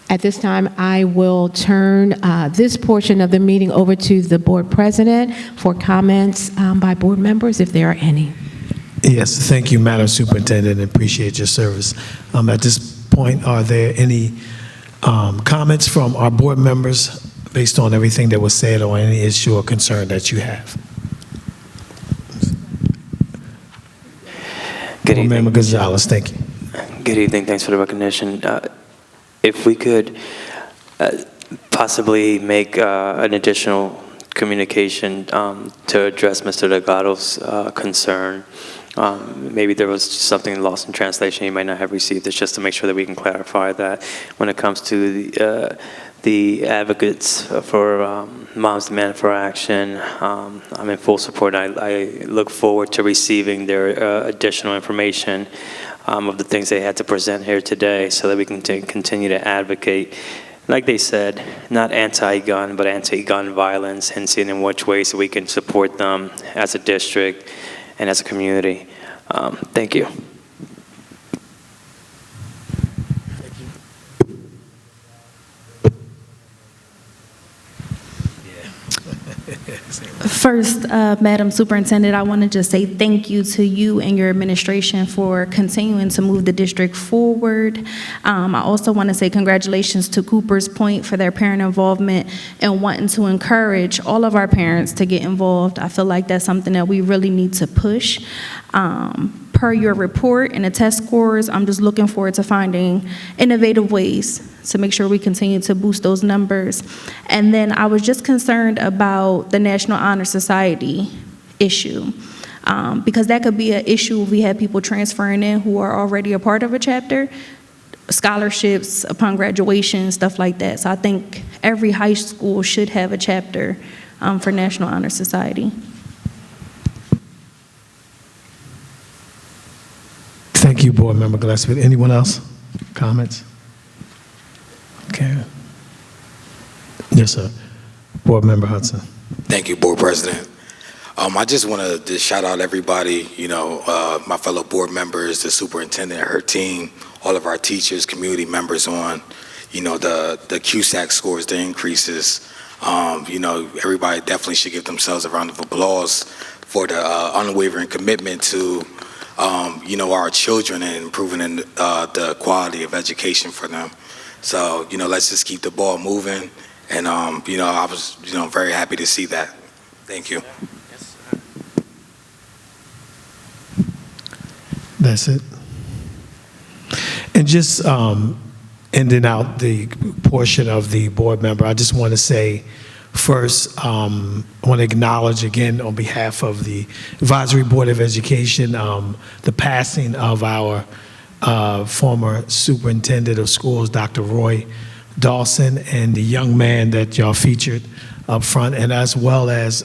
Speaker 7: At this time, I will turn this portion of the meeting over to the board president for comments by board members, if there are any.
Speaker 1: Yes, thank you, Madam Superintendent, and appreciate your service. At this point, are there any comments from our board members based on everything that was said, or any issue or concern that you have?
Speaker 16: Good evening.
Speaker 1: Member Gonzalez, thank you.
Speaker 16: Good evening. Thanks for the recognition. If we could possibly make an additional communication to address Mr. Delgado's concern. Maybe there was something lost in translation you might not have received. It's just to make sure that we can clarify that when it comes to the advocates for Moms Demand for Action, I'm in full support. I look forward to receiving their additional information of the things they had to present here today, so that we can continue to advocate, like they said, not anti-gun, but anti-gun violence, and seeing in which ways we can support them as a district and as a community. Thank you.
Speaker 17: First, Madam Superintendent, I want to just say thank you to you and your administration for continuing to move the district forward. I also want to say congratulations to Cooper's Point for their parent involvement and wanting to encourage all of our parents to get involved. I feel like that's something that we really need to push. Per your report and the test scores, I'm just looking forward to finding innovative ways to make sure we continue to boost those numbers. And then I was just concerned about the National Honor Society issue, because that could be an issue if we have people transferring in who are already a part of a chapter, scholarships upon graduation, stuff like that. So I think every high school should have a chapter for National Honor Society.
Speaker 1: Thank you, Board Member Gillespie. Anyone else? Comments? Okay. Yes, sir. Board Member Hudson.
Speaker 4: Thank you, Board President. I just want to just shout out everybody, my fellow board members, the superintendent, her team, all of our teachers, community members on, the CUSAC scores, the increases. Everybody definitely should give themselves a round of applause for the unwavering commitment to our children and improving the quality of education for them. So, let's just keep the ball moving. And, I was, very happy to see that. Thank you.
Speaker 1: That's it. And just ending out the portion of the board member, I just want to say, first, I want to acknowledge again on behalf of the Advisory Board of Education, the passing of our former superintendent of schools, Dr. Roy Dawson, and the young man that y'all featured up front, and as well as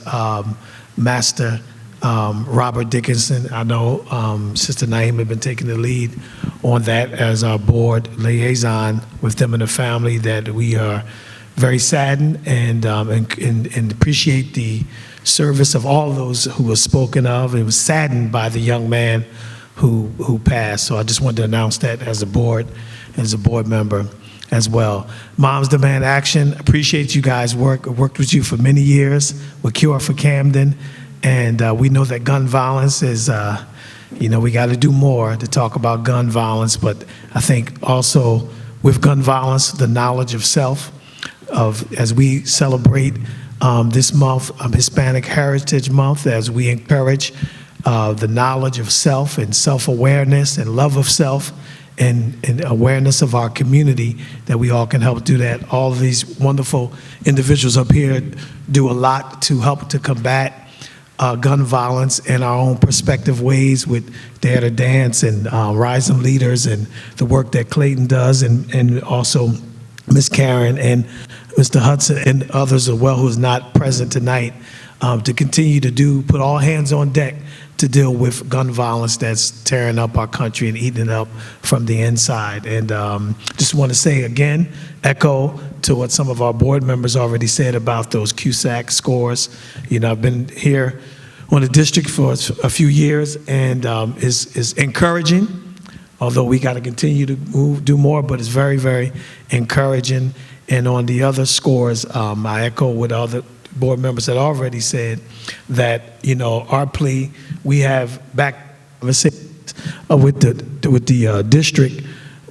Speaker 1: Master Robert Dickinson. I know Sister Naima had been taking the lead on that as our board liaison with them and the family, that we are very saddened and appreciate the service of all those who were spoken of. It was saddened by the young man who passed. So I just wanted to announce that as a board member as well. Moms Demand Action, appreciate you guys' work. I worked with you for many years with Cure for Camden, and we know that gun violence is, we got to do more to talk about gun violence, but I think also with gun violence, the knowledge of self, as we celebrate this month, Hispanic Heritage Month, as we encourage the knowledge of self and self-awareness and love of self and awareness of our community, that we all can help do that. All of these wonderful individuals up here do a lot to help to combat gun violence in our own prospective ways with Dare to Dance and Rising Leaders and the work that Clayton does, and also Ms. Karen and Mr. Hudson and others as well who is not present tonight, to continue to put all hands on deck to deal with gun violence that's tearing up our country and eating it up from the inside. And just want to say again, echo to what some of our board members already said about those CUSAC scores. I've been here on the district for a few years, and is encouraging, although we got to continue to do more, but it's very, very encouraging. And on the other scores, I echo what other board members had already said, that our plea, we have back with the district,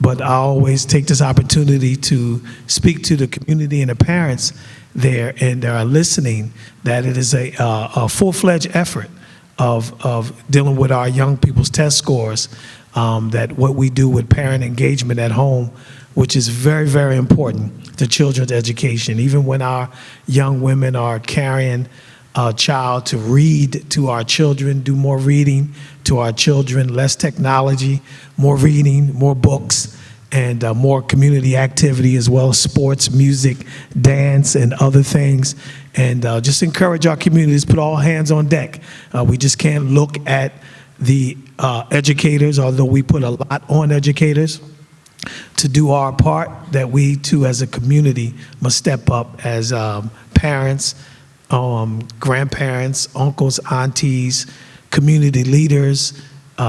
Speaker 1: but I always take this opportunity to speak to the community and the parents there, and they are listening, that it is a full-fledged effort of dealing with our young people's test scores, that what we do with parent engagement at home, which is very, very important to children's education. Even when our young women are carrying a child, to read to our children, do more reading to our children, less technology, more reading, more books, and more community activity, as well as sports, music, dance, and other things. And just encourage our communities, put all hands on deck. We just can't look at the educators, although we put a lot on educators, to do our part, that we too as a community must step up as parents, grandparents, uncles, aunties, community leaders,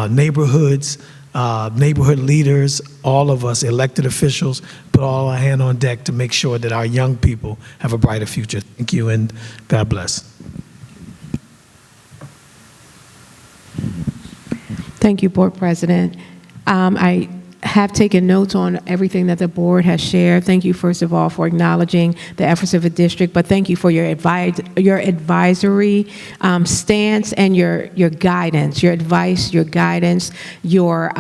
Speaker 1: neighborhoods, neighborhood leaders, all of us, elected officials, put all our hand on deck to make sure that our young people have a brighter future. Thank you, and God bless.
Speaker 7: Thank you, Board President. I have taken notes on everything that the board has shared. Thank you, first of all, for acknowledging the efforts of the district, but thank you for your advisory stance and your guidance, your advice, your guidance, your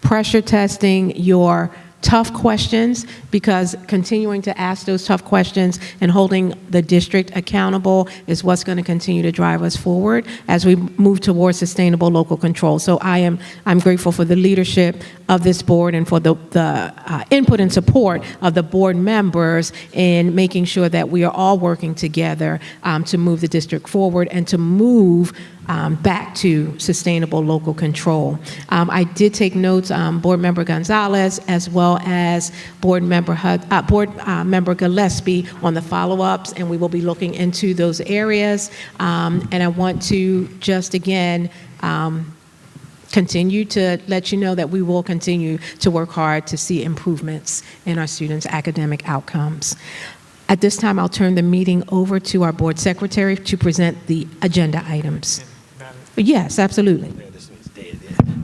Speaker 7: pressure testing, your tough questions, because continuing to ask those tough questions and holding the district accountable is what's going to continue to drive us forward as we move towards sustainable local control. So I'm grateful for the leadership of this board and for the input and support of the board members in making sure that we are all working together to move the district forward and to move back to sustainable local control. I did take notes, Board Member Gonzalez, as well as Board Member Gillespie on the follow-ups, and we will be looking into those areas. And I want to just again continue to let you know that we will continue to work hard to see improvements in our students' academic outcomes. At this time, I'll turn the meeting over to our board secretary to present the agenda items. Yes, absolutely.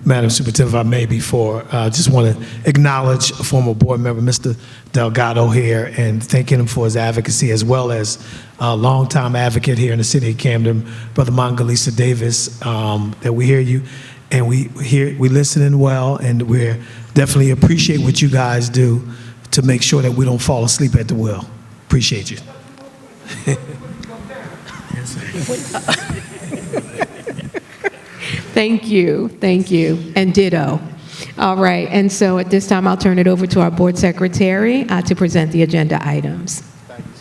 Speaker 1: Madam Superintendent, if I may, before, I just want to acknowledge a former board member, Mr. Delgado here, and thanking him for his advocacy, as well as a longtime advocate here in the city of Camden, Brother Mongalisa Davis, that we hear you, and we listening well, and we definitely appreciate what you guys do to make sure that we don't fall asleep at the wheel. Appreciate you.
Speaker 7: Thank you, and ditto. All right, and so at this time, I'll turn it over to our board secretary to present the agenda items.
Speaker 3: Thank you,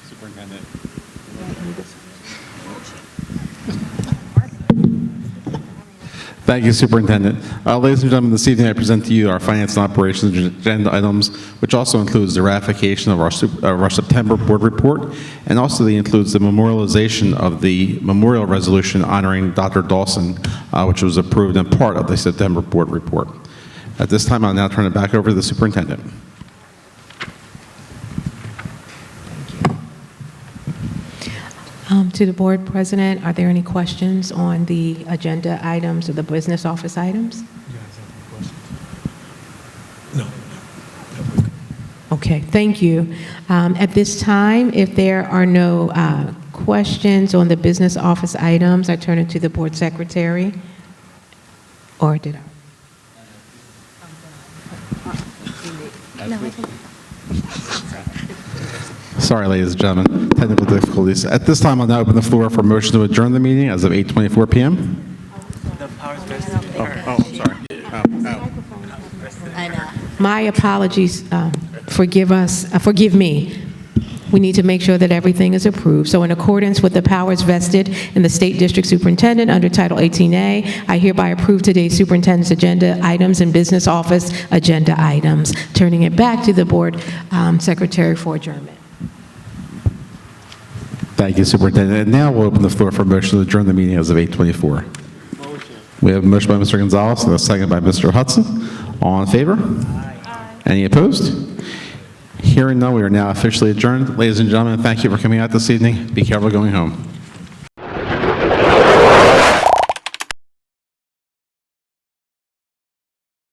Speaker 3: Superintendent. Thank you, Superintendent. Ladies and gentlemen, this evening I present to you our Finance and Operations agenda items, which also includes the ratification of our September board report, and also includes the memorialization of the memorial resolution honoring Dr. Dawson, which was approved in part of the September board report. At this time, I'll now turn it back over to the Superintendent.
Speaker 7: To the board president, are there any questions on the agenda items or the business office items?
Speaker 1: No.
Speaker 7: Okay, thank you. At this time, if there are no questions on the business office items, I turn it to the board secretary. Or did I?
Speaker 3: Sorry, ladies and gentlemen, technical difficulties. At this time, I'll now open the floor for a motion to adjourn the meeting as of 8:24 p.m.
Speaker 7: My apologies. Forgive me. We need to make sure that everything is approved. So in accordance with the powers vested in the State District Superintendent under Title 18A, I hereby approve today's superintendent's agenda items and business office agenda items. Turning it back to the board secretary for adjournment.
Speaker 3: Thank you, Superintendent. And now we'll open the floor for a motion to adjourn the meeting as of 8:24. We have a motion by Mr. Gonzalez and a second by Mr. Hudson. All in favor? Aye. Any opposed? Hearing none, we are now officially adjourned. Ladies and gentlemen, thank you for coming out this evening. Be careful going home.